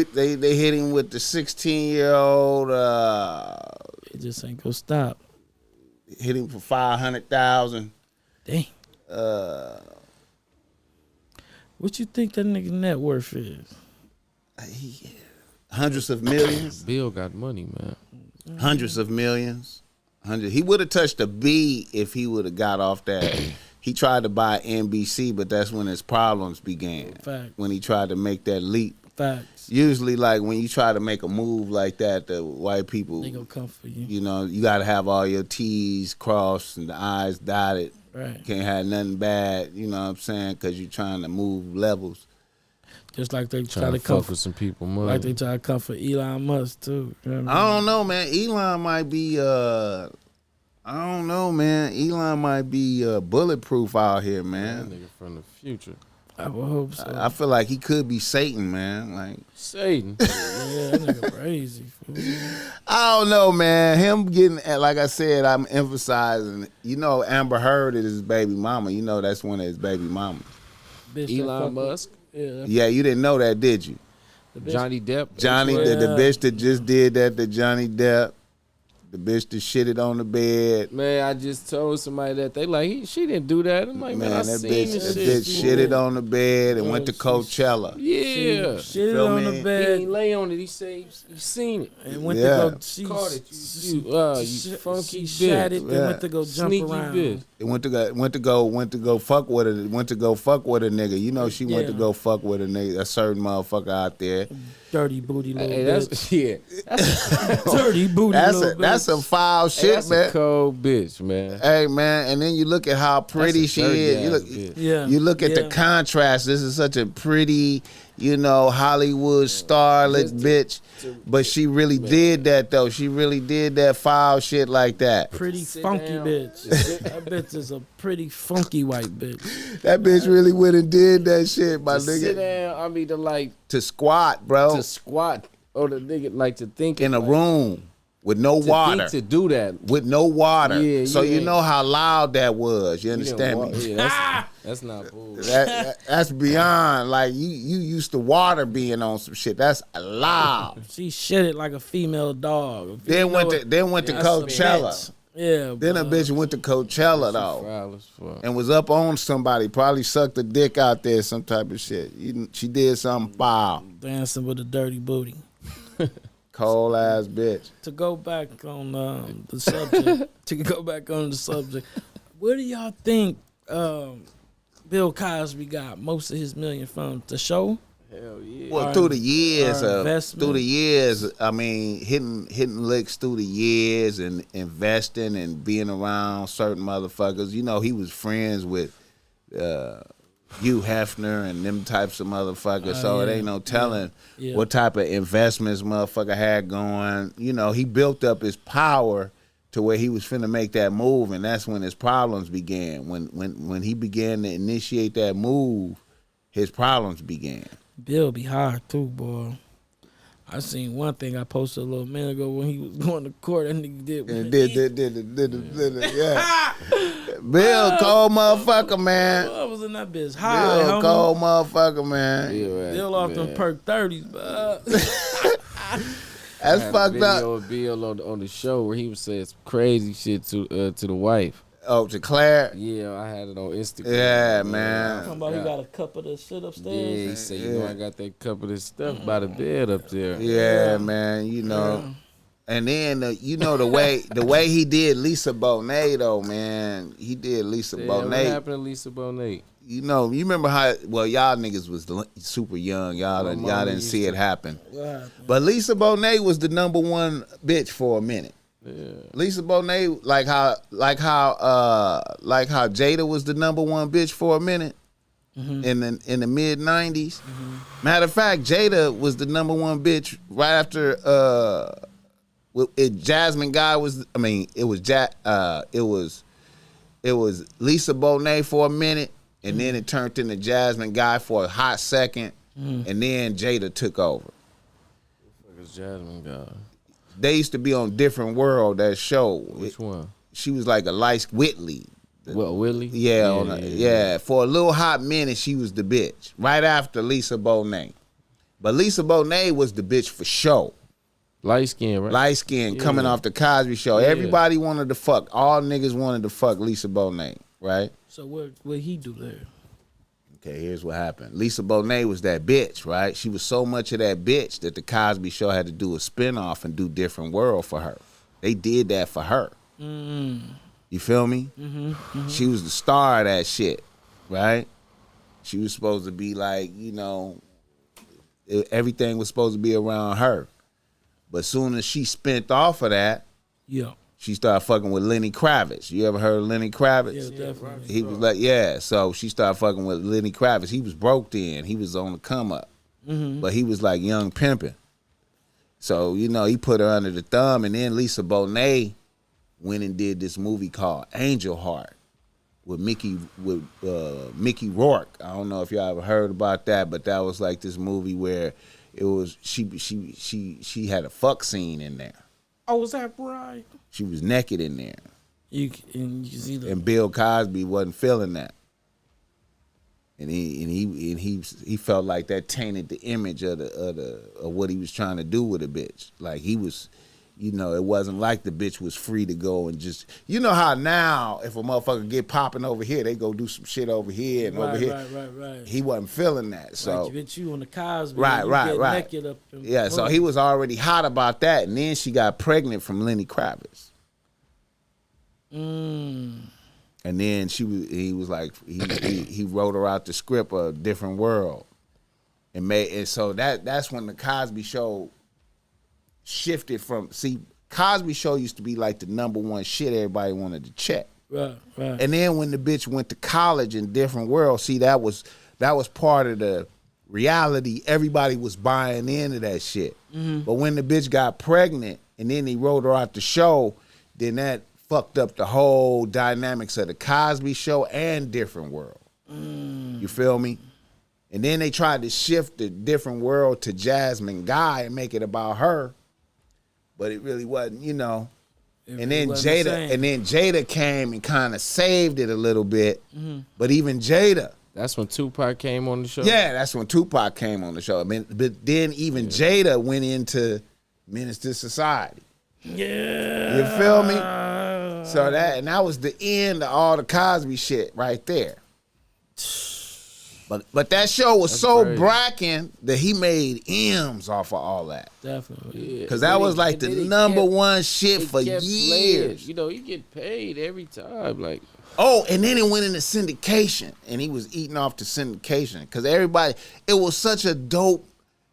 hit him with the 16-year-old. It just ain't gonna stop. Hit him for $500,000. Dang. What you think that nigga net worth is? Hundreds of millions. Bill got money, man. Hundreds of millions. He would have touched a B if he would have got off that. He tried to buy NBC, but that's when his problems began. Fact. When he tried to make that leap. Facts. Usually, like, when you try to make a move like that, the white people, They gonna come for you. you know, you got to have all your T's crossed and the I's dotted. Right. Can't have nothing bad, you know what I'm saying, because you're trying to move levels. Just like they try Trying to to come fuck with some people, money. like they try to come for Elon Musk too. You know what I don't know, man. Elon might be I don't know, man. Elon might be bulletproof out here, That man. nigga from the future. I would hope so. I feel like he could be Satan, man. Like Satan. Yeah, that nigga crazy. Fool. I don't know, man. Him getting, like I said, I'm emphasizing. You know, Amber Heard is his baby mama. You know, that's one of his baby mamas. Bitch that Elon fuck with- Musk. Yeah, Yeah, you didn't know that, did you? the bitch. Johnny Depp. Johnny, the Yeah. bitch that just did that to Johnny Depp, the bitch that shitted on the bed. Man, I just told somebody that they like she didn't do that. I'm like, man, I that seen bitch, this that shit. bitch shitted on the bed and went to Coachella. Yeah. Shit Feel on me? the He bed ain't lay on it. He said he seen it. and went Yeah. to go. She Caught it. She You funky she shat bitch. it, then Yeah. went to go jump Sneaky around. bitch. It went to go fuck with a nigga. You know she went to Yeah. go fuck with a nigga, a certain motherfucker out there. Dirty booty little Hey, bitch. that's yeah. That's, Dirty booty little bitch. That's some foul shit, that's man. a cold bitch, man. Hey man, and then you look at how pretty That's a she dirty is. You ass look, bitch. Yeah. you look at yeah. the contrast. This is such a pretty, you know, Hollywood starlet Just bitch, but she really did that though. She really did that foul shit like that. Pretty Sit funky down. bitch. That bitch is a pretty funky white bitch. That bitch really went and did that shit, my To sit nigga. down, I mean to like To squat, bro, to squat or the nigga like to think in a like, room with no to water. think to do that. With no water. Yeah, so you you ain't- know how loud that was. You You didn't understand walk- me? Yeah, that's not bull. That's beyond. Like you used to water being on some shit. That's loud. She shitted like a female dog. If you then went know to it, then went to that's a Coachella. bitch. Yeah. Then a bruh. bitch went to Coachella though, Foul as fuck. and was up on somebody. Probably sucked a dick out there, some type of shit. She did something foul. Dancing with a dirty booty. Cold ass bitch. To go back on the subject, where do y'all think Bill Cosby got most of his million from? The show? Hell yeah. Well, Our- through the years, our investment. I mean, hitting licks through the years and investing and being around certain motherfuckers. You know, he was friends with Hugh Hefner and them types of motherfuckers. So it yeah. ain't no telling Yeah. what type of investments motherfucker had going. You know, he built up his power to where he was finna make that move, and that's when his problems began. When he began to initiate that move, his problems began. Bill be hard too, boy. I seen one thing I posted a little minute ago when he was going to court. That nigga did. And did yeah. Bill, cold motherfucker, man. I was in that bitch high. Bill, homie. cold motherfucker, man. Bill off them perk 30s, but That's fucked up. Video of Bill on the show where he was saying some crazy shit to the wife. Oh, to Claire. Yeah, I had it on Instagram. Yeah, man. talking about he got a cup of the shit Yeah, upstairs. he said, you know, I got that cup of this stuff by the bed up there. Yeah, man. You know. And then you know the way he did Lisa Bonet though, man. He did Lisa Yeah, what Bonet. happened to Lisa Bonet? You know, you remember how? Well, y'all niggas was super young. Y'all My y'all mama didn't used see it to- happen. Wow. But Lisa Bonet was the number one bitch for a minute. Yeah. Lisa Bonet, like how Jada was the number one bitch for a minute in the mid '90s. Matter of fact, Jada was the number one bitch right after Jasmine Guy was. I mean, it was Lisa Bonet for a minute, and then it turned into Jasmine Guy for a hot second, and then Jada took over. Fuck is Jasmine God? They used to be on Different World, that show. Which one? She was like a light Whitley. What, Willie? Yeah. For a little hot minute, she was the bitch. Right after Lisa Bonet. But Lisa Bonet was the bitch for show. Light skin, right? Light skin coming off the Cosby Show. Yeah. Everybody wanted to fuck. All niggas wanted to fuck Lisa Bonet, right? So what he do there? Okay, here's what happened. Lisa Bonet was that bitch, right? She was so much of that bitch that the Cosby Show had to do a spinoff and do Different World for her. They did that for her. You feel me? She was the star of that shit, right? She was supposed to be like, you know, everything was supposed to be around her. But soon as she spent off of that, Yeah. she started fucking with Lenny Kravitz. You ever heard of Lenny Kravitz? Yeah, definitely. He was like, yeah. So she started fucking with Lenny Kravitz. He was broke then. He was on the come up. but he was like young pimping. So, you know, he put her under the thumb, and then Lisa Bonet went and did this movie called Angel Heart with Mickey Rourke. I don't know if y'all ever heard about that, but that was like this movie where it was she had a fuck scene in there. Oh, was that right? She was naked in there. You see the And Bill Cosby wasn't feeling that. And he felt like that tainted the image of what he was trying to do with a bitch. Like he was, you know, it wasn't like the bitch was free to go and just, you know how now if a motherfucker get popping over here, they go do some shit over here and over here. Right. He wasn't feeling that. So like bitch, you on the Cosby, right. Naked up and yeah, so he was already hot about that, and then she got pregnant from Lenny Kravitz. And then he wrote her out the script of A Different World, and so that's when the Cosby Show shifted from. See, Cosby Show used to be like the number one shit everybody wanted to check. Right. And then when the bitch went to college in Different World, see that was part of the reality. Everybody was buying into that shit. But when the bitch got pregnant and then he wrote her out the show, then that fucked up the whole dynamics of the Cosby Show and Different World. You feel me? And then they tried to shift the Different World to Jasmine Guy and make it about her, but it really wasn't, you know. And then Jada came and kind of saved it a little bit. But even Jada, That's when Tupac came on the show. yeah, that's when Tupac came on the show. I mean, but then even Jada went into Menace to Society. Yeah. You feel me? So that was the end of all the Cosby shit right there. But that show was so crazy. bracking that he made M's off of all that. Definitely. Because that was like the number one shit for years. You know, you get paid every time. Like, Oh, and then it went into syndication, and he was eating off the syndication. Because everybody, it was such a dope,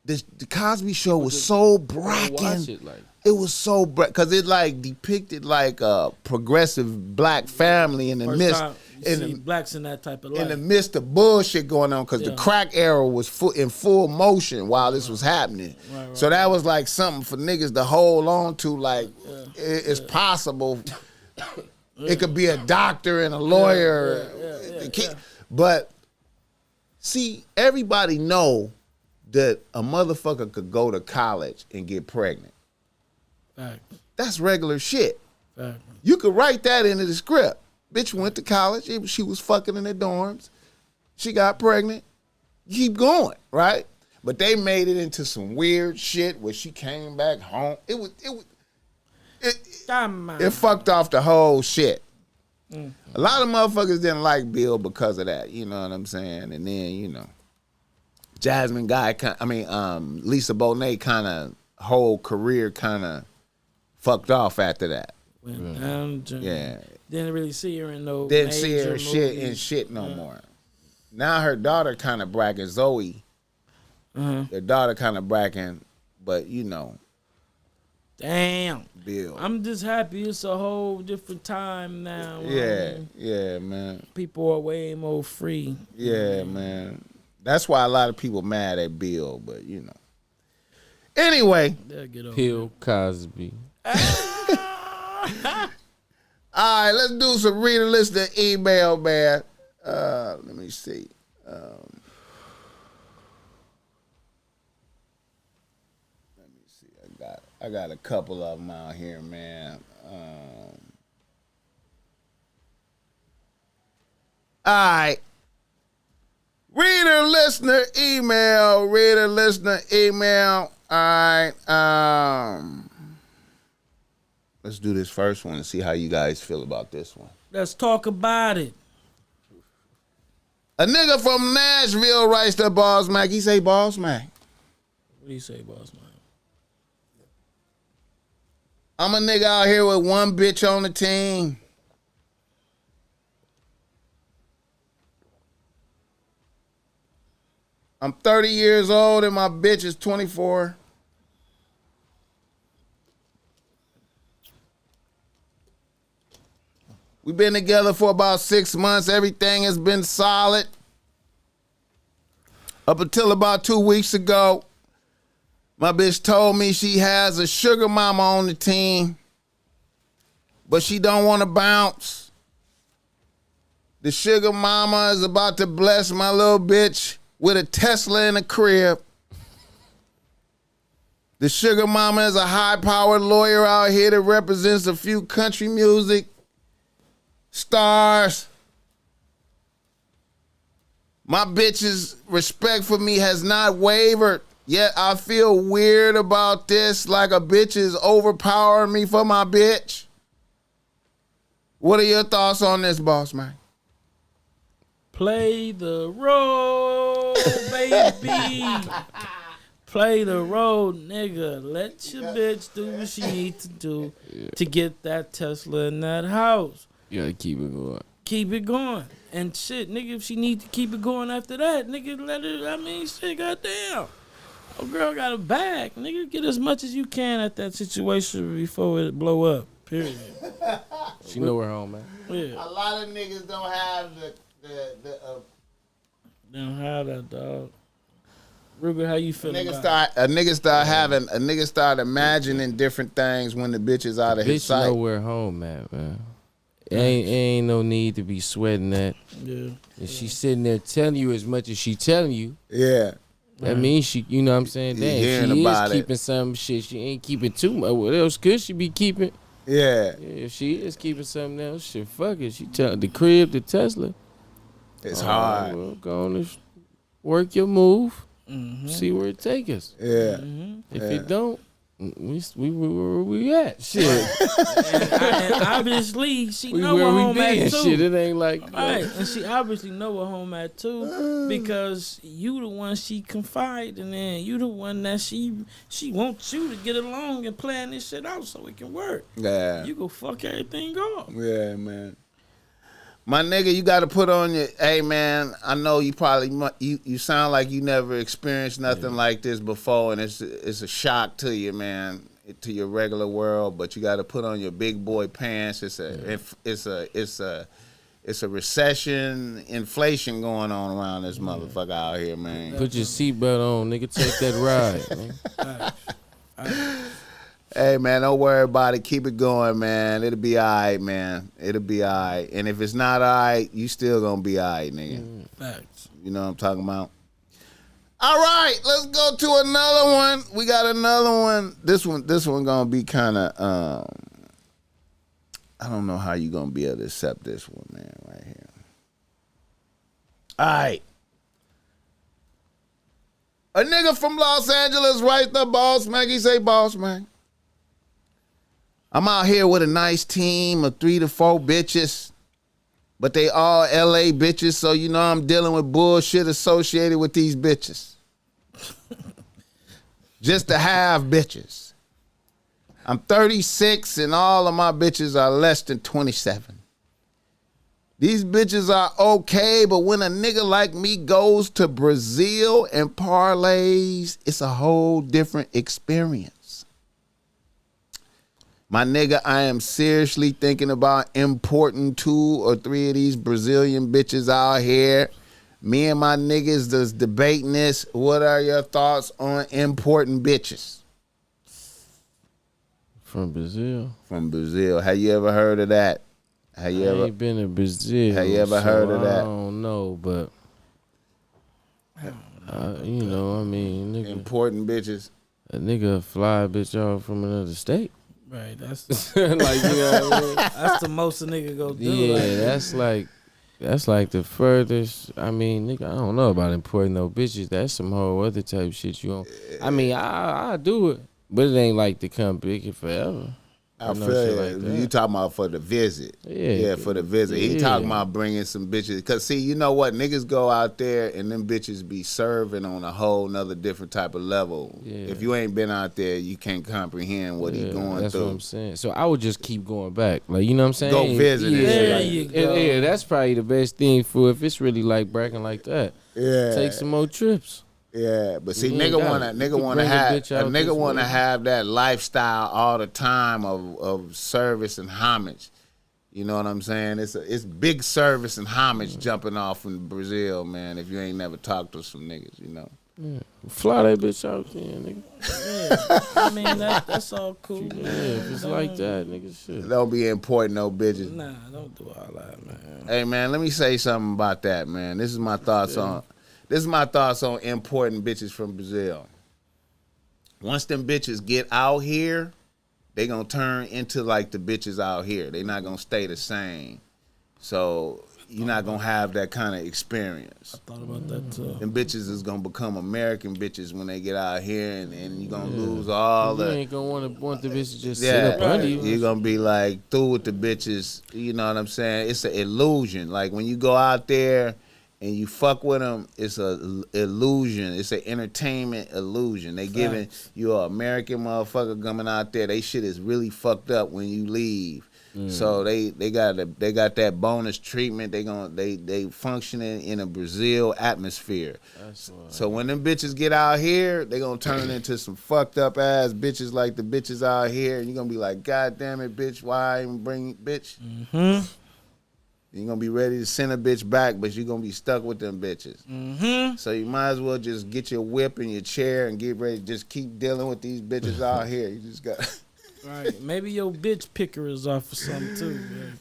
the Cosby Show was so bracking. watch it, like. It was so because it like depicted like a progressive black family in the First midst time you see blacks in that type of life. in the midst of bullshit going on because the crack era was in full motion while this was happening. Right, so that was like something for niggas to hold on to. Like it's possible. It could be a doctor and a lawyer, but see, everybody know that a motherfucker could go to college and get pregnant. Fact. That's regular shit. Fact. You could write that into the script. Bitch went to college. She was fucking in the dorms. She got pregnant. Keep going, right? But they made it into some weird shit where she came back home. It fucked off the whole shit. A lot of motherfuckers didn't like Bill because of that. You know what I'm saying? And then, you know, Lisa Bonet kind of whole career kind of fucked off after that. Didn't really see her in no Didn't see her movies. shit no more. Now her daughter kind of bragging, Zoe. Their daughter kind of bragging, but you know. Damn. Bill. I'm just happy it's a whole different time now. Yeah, man. People are way more free. Yeah, man. That's why a lot of people mad at Bill, but you know. Anyway. They'll get over Bill Cosby. All right, let's do some reader listener email, man. Let me see. I got a couple of them out here, man. All right. Reader listener email. All right. Let's do this first one and see how you guys feel about this one. Let's talk about it. A nigga from Nashville writes to BossMack. He say, BossMack, What do you say, boss man? I'm a nigga out here with one bitch on the team. I'm 30 years old and my bitch is 24. We've been together for about 6 months. Everything has been solid. Up until about 2 weeks ago, my bitch told me she has a sugar mama on the team, but she don't want to bounce. The sugar mama is about to bless my little bitch with a Tesla in the crib. The sugar mama is a high-powered lawyer out here that represents a few country music stars. My bitch's respect for me has not wavered, yet I feel weird about this, like a bitch is overpowering me for my bitch. What are your thoughts on this, BossMack? Play the role, baby. Play the role, nigga. Let your bitch do what she needs to do to get that Tesla in that house. You gotta keep it going. Keep it going. And shit, nigga, if she need to keep it going after that, nigga, let her, I mean, shit, goddamn. Oh, girl got a bag. Nigga, get as much as you can at that situation before it blow up. Period. She know her home, man. Yeah. A lot of niggas don't have They don't have that, dog. Ruger, how you feeling? a nigga start imagining different things when the bitch is out of his Bitch sight. know where home at, man. Ain't no need to be sweating that. Yeah. If she's sitting there telling you as much as she telling you, Yeah. that means she, you know what I'm saying? You Damn, hearing she about is it. keeping some shit. She ain't keeping too much. What else could she be keeping? Yeah. Yeah, if she is keeping something else, shit, fuck it. She tell the crib, the Tesla. It's hard. Well, go on and work your move. Mm-hmm. See where it take us. Yeah. Mm-hmm. If it don't, we where we at? Shit. And obviously, she we know where where we home been. at, too. Shit, it ain't like Right, and she obviously know where home at too, because you the one she confiding in. You the one that she wants you to get along and plan this shit out so it can work. Yeah. You go fuck everything off. Yeah, man. My nigga, you got to put on your. Hey, man. I know you probably you sound like you never experienced nothing like this before, and it's a shock to you, man, to your regular world. But you got to put on your big boy pants. It's a recession, inflation going on around this motherfucker out here, man. put your seatbelt on, nigga. Take that ride. Man. Hey, man, don't worry about it. Keep it going, man. It'll be all right, man. It'll be all right. And if it's not all right, you still gonna be all right, nigga. Facts. You know what I'm talking about? All right, let's go to another one. We got another one. This one gonna be kind of, I don't know how you gonna be able to accept this one, man, right here. All right. A nigga from Los Angeles writes the BossMack. He say, BossMack, I'm out here with a nice team of 3 to 4 bitches, but they all LA bitches, so you know I'm dealing with bullshit associated with these bitches. Just to have bitches. I'm 36 and all of my bitches are less than 27. These bitches are okay, but when a nigga like me goes to Brazil and parlays, it's a whole different experience. My nigga, I am seriously thinking about importing 2 or 3 of these Brazilian bitches out here. Me and my niggas is debating this. What are your thoughts on importing bitches? From Brazil. From Brazil. Have you ever heard of that? Have you I ever ain't been to Brazil. Have you ever heard of that? I don't know, but you know, I mean, nigga, importing bitches? a nigga fly a bitch off from another state. Right, that's Like, you know what I mean? that's the most a nigga go do. Yeah, like, that's like the furthest. I mean, nigga, I don't know about importing no bitches. That's some whole other type of shit you on. I mean, I do it, but it ain't like to come big forever. I know feel shit you. like that. You talking about for the visit. Yeah. For the visit. He Yeah. talking about bringing some bitches. Because, see, you know what? Niggas go out there and them bitches be serving on a whole nother different type of level. Yeah. If you ain't been out there, you can't comprehend what he going that's through. what I'm saying. So I would just keep going back. Like, you know what I'm saying? Go visit and Yeah, shit There like you yeah, go. yeah, that's probably the best thing for if it's really like bragging like that. Yeah. Take some more trips. Yeah, but see, You ain't nigga got wanna it. You nigga could wanna bring a have bitch out nigga this wanna way. have that lifestyle all the time of service and homage. You know what I'm saying? It's big service and homage jumping off in Brazil, man. If you ain't never talked to some niggas, you know. Yeah. Fly that bitch out there, nigga. Yeah. I mean, that's all cool. Yeah, Man. if it's like that, nigga, shit. Don't be importing no bitches. Nah, don't do all that, man. Hey, man, let me say something about that, man. This is my thoughts on importing bitches from Brazil. Once them bitches get out here, they gonna turn into like the bitches out here. They not gonna stay the same. So you're not gonna have that kind of experience. I thought about that too. Them bitches is gonna become American bitches when they get out here, and you're gonna lose all You the. ain't gonna want the bitch to just sit up under you. You're gonna be like through with the bitches. You know what I'm saying? It's an illusion. Like when you go out there and you fuck with them, it's a illusion. It's an entertainment illusion. They giving you an American motherfucker coming out there. They shit is really fucked up when you leave. So they got that bonus treatment. They functioning in a Brazil atmosphere. So when them bitches get out here, they gonna turn into some fucked up ass bitches like the bitches out here, and you're gonna be like, God damn it, bitch, why I even bring bitch? Mm-hmm. You're gonna be ready to send a bitch back, but you're gonna be stuck with them bitches. Mm-hmm. So you might as well just get your whip and your chair and get ready to just keep dealing with these bitches out here. You just got. Right. Maybe your bitch picker is off or something too. Man.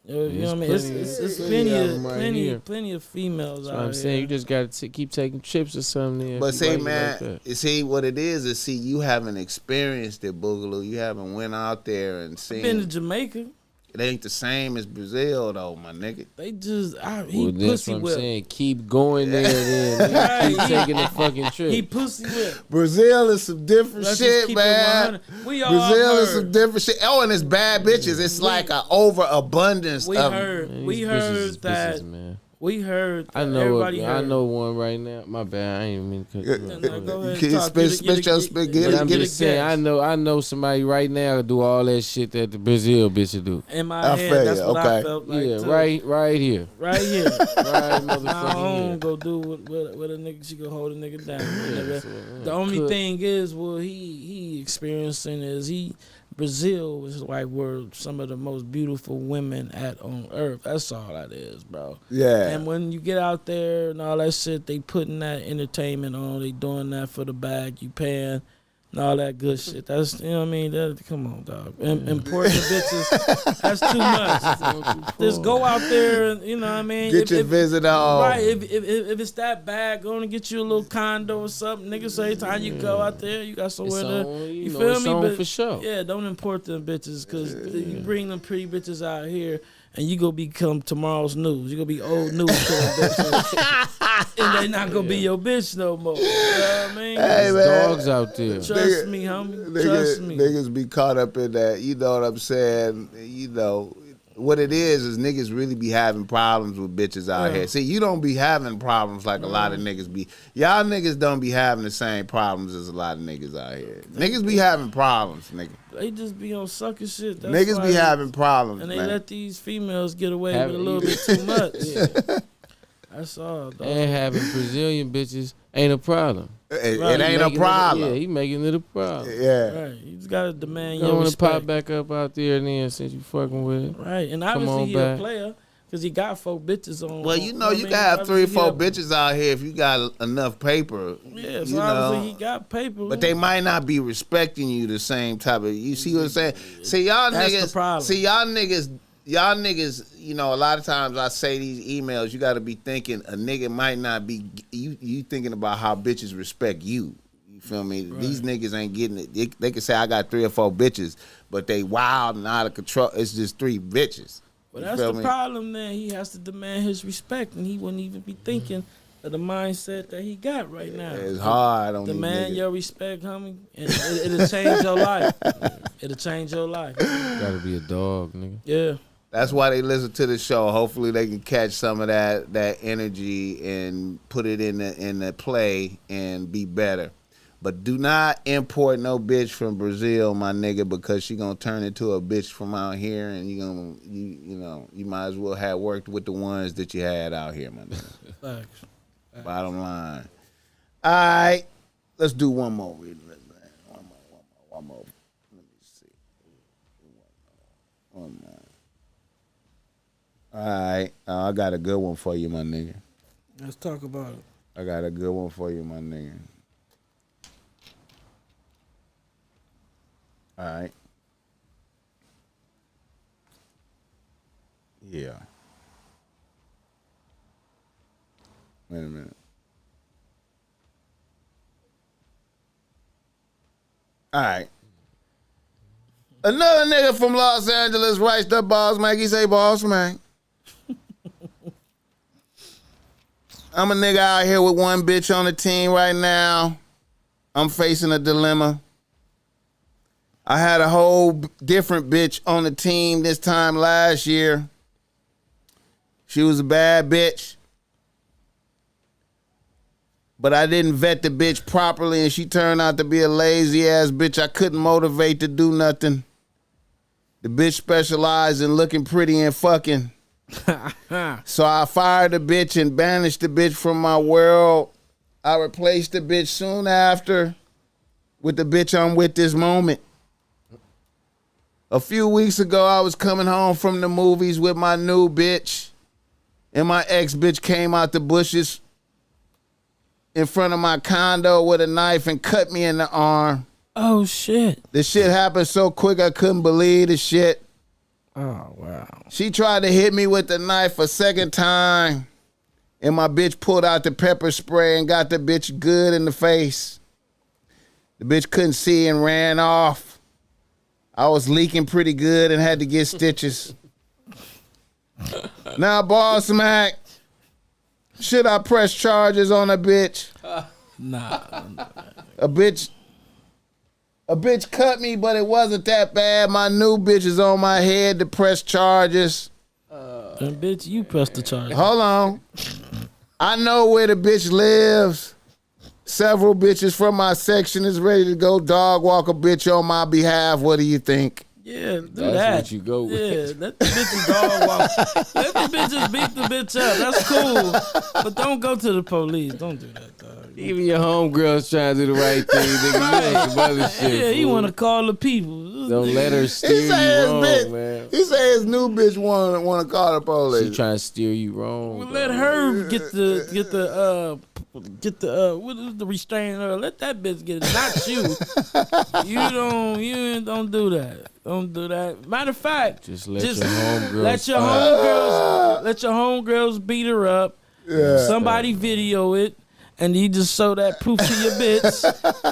You know what I mean? It's plenty of females That's out what I'm here. saying. You just gotta keep taking trips or something. There. But see, Like man, see what it is see you haven't experienced it, Boogaloo. You haven't went out there and seen. Been to Jamaica. It ain't the same as Brazil though, my nigga. They just Well, that's pussy what I'm whip. saying. Keep going there, then. Right. Keep taking the fucking trip. He pussy whip. Brazil is some different Let's just shit, keep it man. 100. We all Brazil is heard. some different shit. Oh, and it's bad bitches. It's like an overabundance We of. heard. Man, We these bitches heard is that. bitches, man. We heard. I That know. everybody heard. I know one right now. My bad. I ain't even mean to. No, go ahead. You Talk. spit your spit. Get But it. I'm Get just it. saying, I know somebody right now do all that shit that the Brazil bitch do. In my I head, feel that's you. what I Okay. felt like Yeah, too. right here. Right here. Right My motherfucking own here. go do with a nigga. She can hold a nigga down. Nigga. so, yeah, The only could. thing is, what he experiencing is Brazil is like where some of the most beautiful women on earth. That's all that is, bro. Yeah. And when you get out there and all that shit, they putting that entertainment on. They doing that for the bag. You paying and all that good shit. That's, you know what I mean. Come on, dog. Importing bitches. That's too much. Just go out there and, you know what I mean. Get your visit on. Right, if it's that bad, go and get you a little condo or something. Nigga, so every time you go out there, you got somewhere to, you know, feel it's me? on But for sure. yeah, don't import them bitches, because you bring them pretty bitches out here and you gonna become tomorrow's news. You gonna be old news to them bitches. And they not gonna be your bitch no more. You know what I mean? Hey, There's man. dogs out there. Trust me, homie. Trust me. Niggas be caught up in that. You know what I'm saying? You know. What it is niggas really be having problems with bitches out here. See, you don't be having problems like a lot of niggas be. Y'all niggas don't be having the same problems as a lot of niggas out here. Niggas be having problems, nigga. They just be on sucker shit. That's Niggas why be having problems, and they man. let these females get away Have with a it- little bit too much. That's all, dog. And having Brazilian bitches ain't a problem. It Right, ain't a Making problem. He making it a problem. Yeah. Right, you just gotta demand You your don't want to respect. pop back up out there and then since you fucking with it. Right, and Come obviously on he back. a player because he got 4 bitches on. Well, you know, you what I mean? can have 3 or 4 Obviously bitches out here if you got enough paper. Yeah, so you obviously know. he got paper. But they might not be respecting you the same type of. You see what I'm saying? See, y'all That's the niggas. problem. See, y'all niggas. You know, a lot of times I say these emails. You got to be thinking a nigga might not be. You thinking about how bitches respect you. You feel me? Right. These niggas ain't getting it. They can say I got 3 or 4 bitches, but they wild and out of control. It's just 3 bitches. But You that's feel the me? problem. Then he has to demand his respect, and he wouldn't even be thinking of the mindset that he got right now. It's hard on these Demand niggas. your respect, homie, and it'll change your life. It'll change your life. Gotta be a dog, nigga. Yeah. That's why they listen to the show. Hopefully, they can catch some of that energy and put it in the play and be better. But do not import no bitch from Brazil, my nigga, because she gonna turn into a bitch from out here, and you might as well have worked with the ones that you had out here, my nigga. Facts. Bottom line. All right, let's do one more. One more. Let me see. One more. All right. I got a good one for you, my nigga. Let's talk about it. I got a good one for you, my nigga. All right. Yeah. Wait a minute. All right. Another nigga from Los Angeles writes to BossMack. He say, BossMack, I'm a nigga out here with one bitch on the team right now. I'm facing a dilemma. I had a whole different bitch on the team this time last year. She was a bad bitch. But I didn't vet the bitch properly, and she turned out to be a lazy ass bitch I couldn't motivate to do nothing. The bitch specialized in looking pretty and fucking. So I fired the bitch and banished the bitch from my world. I replaced the bitch soon after with the bitch I'm with this moment. A few weeks ago, I was coming home from the movies with my new bitch, and my ex-bitch came out the bushes in front of my condo with a knife and cut me in the arm. Oh, shit. The shit happened so quick I couldn't believe the shit. Oh, wow. She tried to hit me with the knife a second time, and my bitch pulled out the pepper spray and got the bitch good in the face. The bitch couldn't see and ran off. I was leaking pretty good and had to get stitches. Now, BossMack, should I press charges on a bitch? Nah. A bitch cut me, but it wasn't that bad. My new bitch is on my head to press charges. And bitch, you press the charge. Hold on. I know where the bitch lives. Several bitches from my section is ready to go dog walk a bitch on my behalf. What do you think? Yeah, do That's that. what you go with. Yeah, let the bitches dog walk. Let the bitches beat the bitch up. That's cool. But don't go to the police. Don't do that, dog. Even your homegirls trying to do the right thing, nigga. You on some other shit. Yeah, he fool. want to call the people. Don't let her steer you wrong, man. He say his new bitch want to call the police. She trying to steer you wrong. Well, let her get the what is the restraining order? Let that bitch get it, not you. You don't do that. Don't do that. Matter of fact, Just let your homegirls. let your homegirls beat her up. Yeah. Somebody video it, and you just show that proof to your bitch,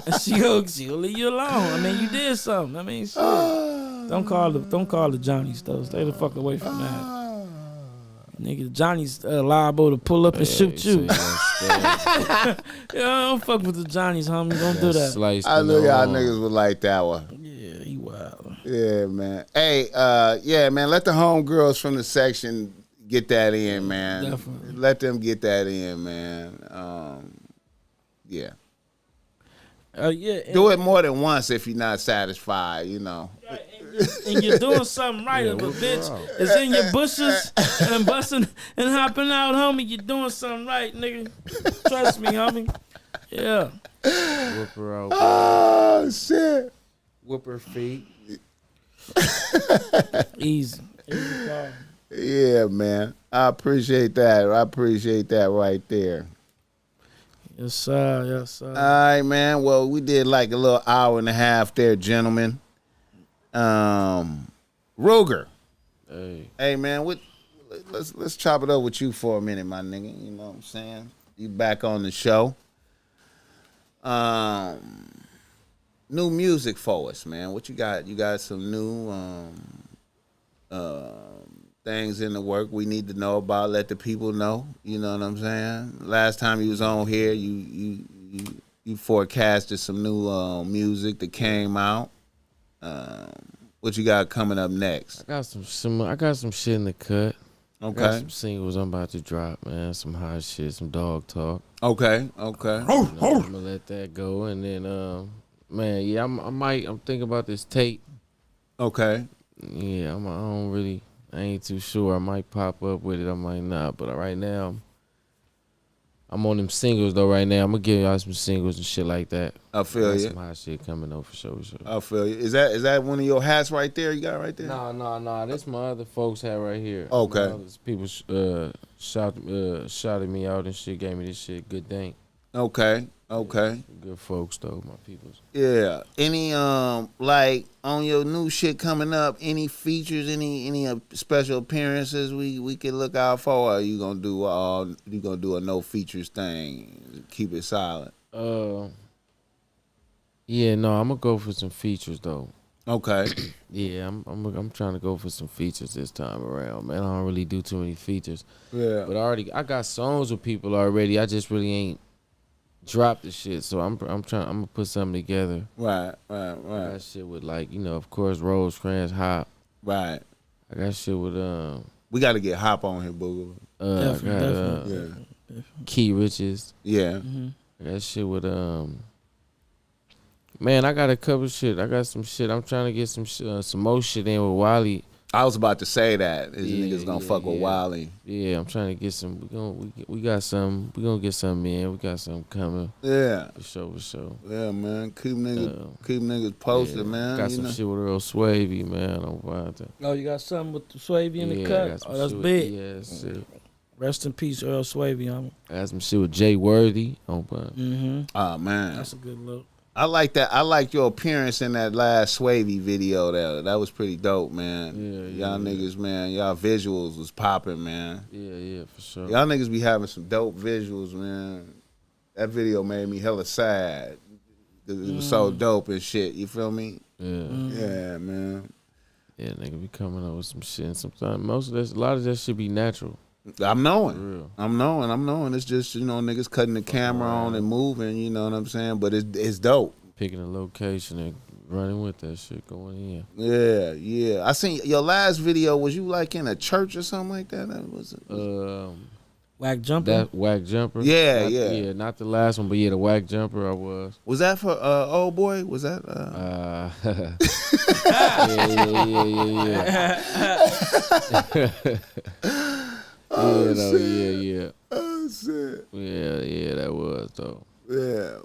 and she'll leave you alone. I mean, you did something. I mean, shit. Don't call the Johnnies though. Stay the fuck away from that. Nigga, Johnny's liable to pull up and shoot you. Yeah, don't fuck with the Johnnies, homie. Don't do that. I knew y'all niggas would like that one. Yeah, he wild. Yeah, man. Hey, yeah, man. Let the homegirls from the section get that in, man. Definitely. Let them get that in, man. Yeah. Yeah. Do it more than once if you're not satisfied, you know. And you're doing something right. If a bitch is in your bushes and busting and hopping out, homie, you're doing something right, nigga. Trust me, homie. Yeah. Whip her out. Oh, shit. Whip her feet. Easy. Easy call. Yeah, man. I appreciate that. I appreciate that right there. Yes, sir. Yes, sir. All right, man. Well, we did like a little hour and a half there, gentlemen. Ruger. Hey, man. Let's chop it up with you for a minute, my nigga. You know what I'm saying? You back on the show. New music for us, man. What you got? You got some new things in the work we need to know about. Let the people know. You know what I'm saying? Last time you was on here, you forecasted some new music that came out. What you got coming up next? I got some shit in the cut. Okay. I got some singles I'm about to drop, man. Some hot shit, some dog talk. Okay. I'm gonna let that go, and then man, yeah, I'm thinking about this tape. Okay. Yeah, I ain't too sure. I might pop up with it, I might not. But right now, I'm on them singles though right now. I'm gonna give y'all some singles and shit like that. I feel Got you. some hot shit coming though for sure. I feel you. Is that one of your hats right there? You got right there? No. This my other folks hat right here. Okay. People shouted me out and shit. Gave me this shit. Good thing. Okay. Good folks though, my peoples. Yeah. Any like on your new shit coming up? Any features? Any special appearances we can look out for? Or are you gonna do a no features thing? Keep it silent. Yeah, no, I'm gonna go for some features though. Okay. Yeah, I'm trying to go for some features this time around, man. I don't really do too many features. Yeah. But I got songs with people already. I just really ain't dropped the shit. So I'm gonna put something together. Right. I got shit with like, of course, Rosecrans, Hop. Right. I got shit with We got to get Hop on here, Booger. Definitely. Key Riches. Yeah. I got shit with man, I got a couple shit. I got some shit. I'm trying to get some more shit in with Wally. I was about to say that. These niggas gonna fuck with yeah. Wiley. Yeah, I'm trying to get some. We got some. We gonna get some in. We got some coming. Yeah. For sure. Yeah, man. Keep niggas posted, man. Got some shit with Earl Swavey, man. On Friday. Oh, you got something with the Swavey in the cut? Oh, that's big. Shit. Rest in peace, Earl Swavey, homie. I got some shit with Jay Worthy on Friday. Oh man, That's a good look. I like that. I like your appearance in that last Swavey video. That was pretty dope, man. Y'all niggas, man. Y'all visuals was popping, man. Yeah, for sure. Y'all niggas be having some dope visuals, man. That video made me hella sad. It was so dope and shit. You feel me? Yeah. Yeah, man. Yeah, nigga be coming up with some shit. And sometimes a lot of that shit be natural. I'm knowing. For real. I'm knowing. It's just, niggas cutting the camera on and moving, you know what I'm saying? But it's dope. Picking a location and running with that shit, going in. Yeah. I seen your last video. Was you like in a church or something like that? Whack Jumper? That Whack Jumper? Yeah. Yeah, not the last one, but yeah, the Whack Jumper I was. Was that for Old Boy? Was that? Yeah. Yeah. Oh shit. Yeah, that was though. Yeah.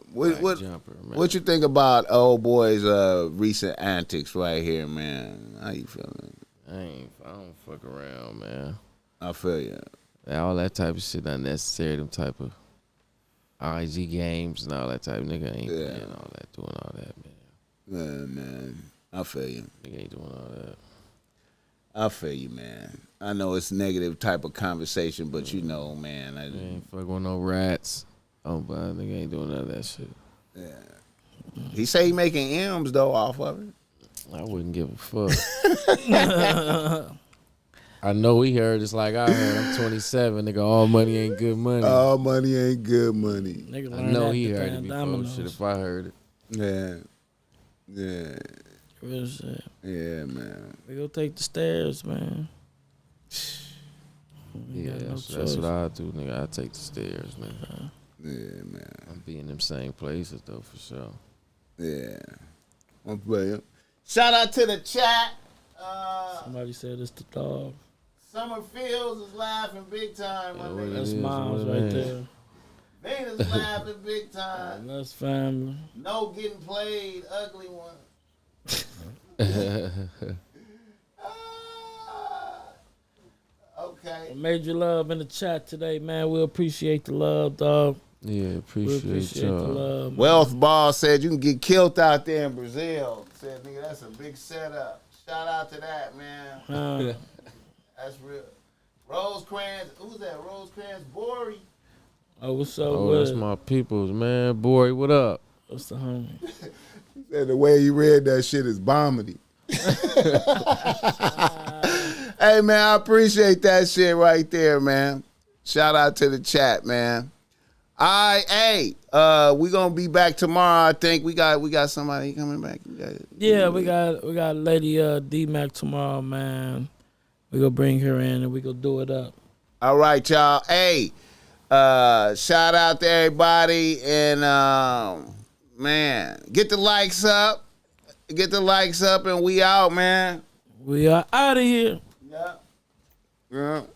Jumper, man. What you think about Old Boy's recent antics right here, man? How you feeling? I don't fuck around, man. I feel you. All that type of shit unnecessary. Them type of IG games and all that type of nigga ain't playing all that, doing all that, man. Yeah, man. I feel you. Nigga ain't doing all that. I feel you, man. I know it's negative type of conversation, but man. I ain't fucking with no rats. Oh, but nigga ain't doing none of that shit. Yeah. He say he making M's though off of it. I wouldn't give a fuck. I know he heard it's like I heard. I'm 27, nigga. All money ain't good money. All money ain't good money. Nigga I know he heard it before. Shit, if I heard it. Yeah. Real shit. Yeah, man. We go take the stairs, man. Yeah, that's what I do, nigga. I take the stairs, nigga. Yeah, man. I'm be in them same places though, for sure. Yeah. I'm playing. Shout out to the chat. Somebody said it's the dog. Summer Fields is laughing big time, my nigga. That's Mom's right there. Niggas laughing big time. That's family. No getting played, ugly one. Okay. Major love in the chat today, man. We appreciate the love, dog. Yeah, appreciate the y'all. love. Wealth Ball said you can get killed out there in Brazil. Said, nigga, that's a big setup. Shout out to that, man. That's real. Rosecrans, who's that? Rosecrans Bori. Oh, what's up? Oh, that's my peoples, man. Boy, what up? What's the homie? He said the way he read that shit is bomity. Hey, man, I appreciate that shit right there, man. Shout out to the chat, man. All right, hey, we gonna be back tomorrow. I think we got somebody coming back. We got Lady D-Mac tomorrow, man. We gonna bring her in and we gonna do it up. All right, y'all. Hey, shout out to everybody and man, get the likes up, and we out, man. We are out of here. Yeah. Man.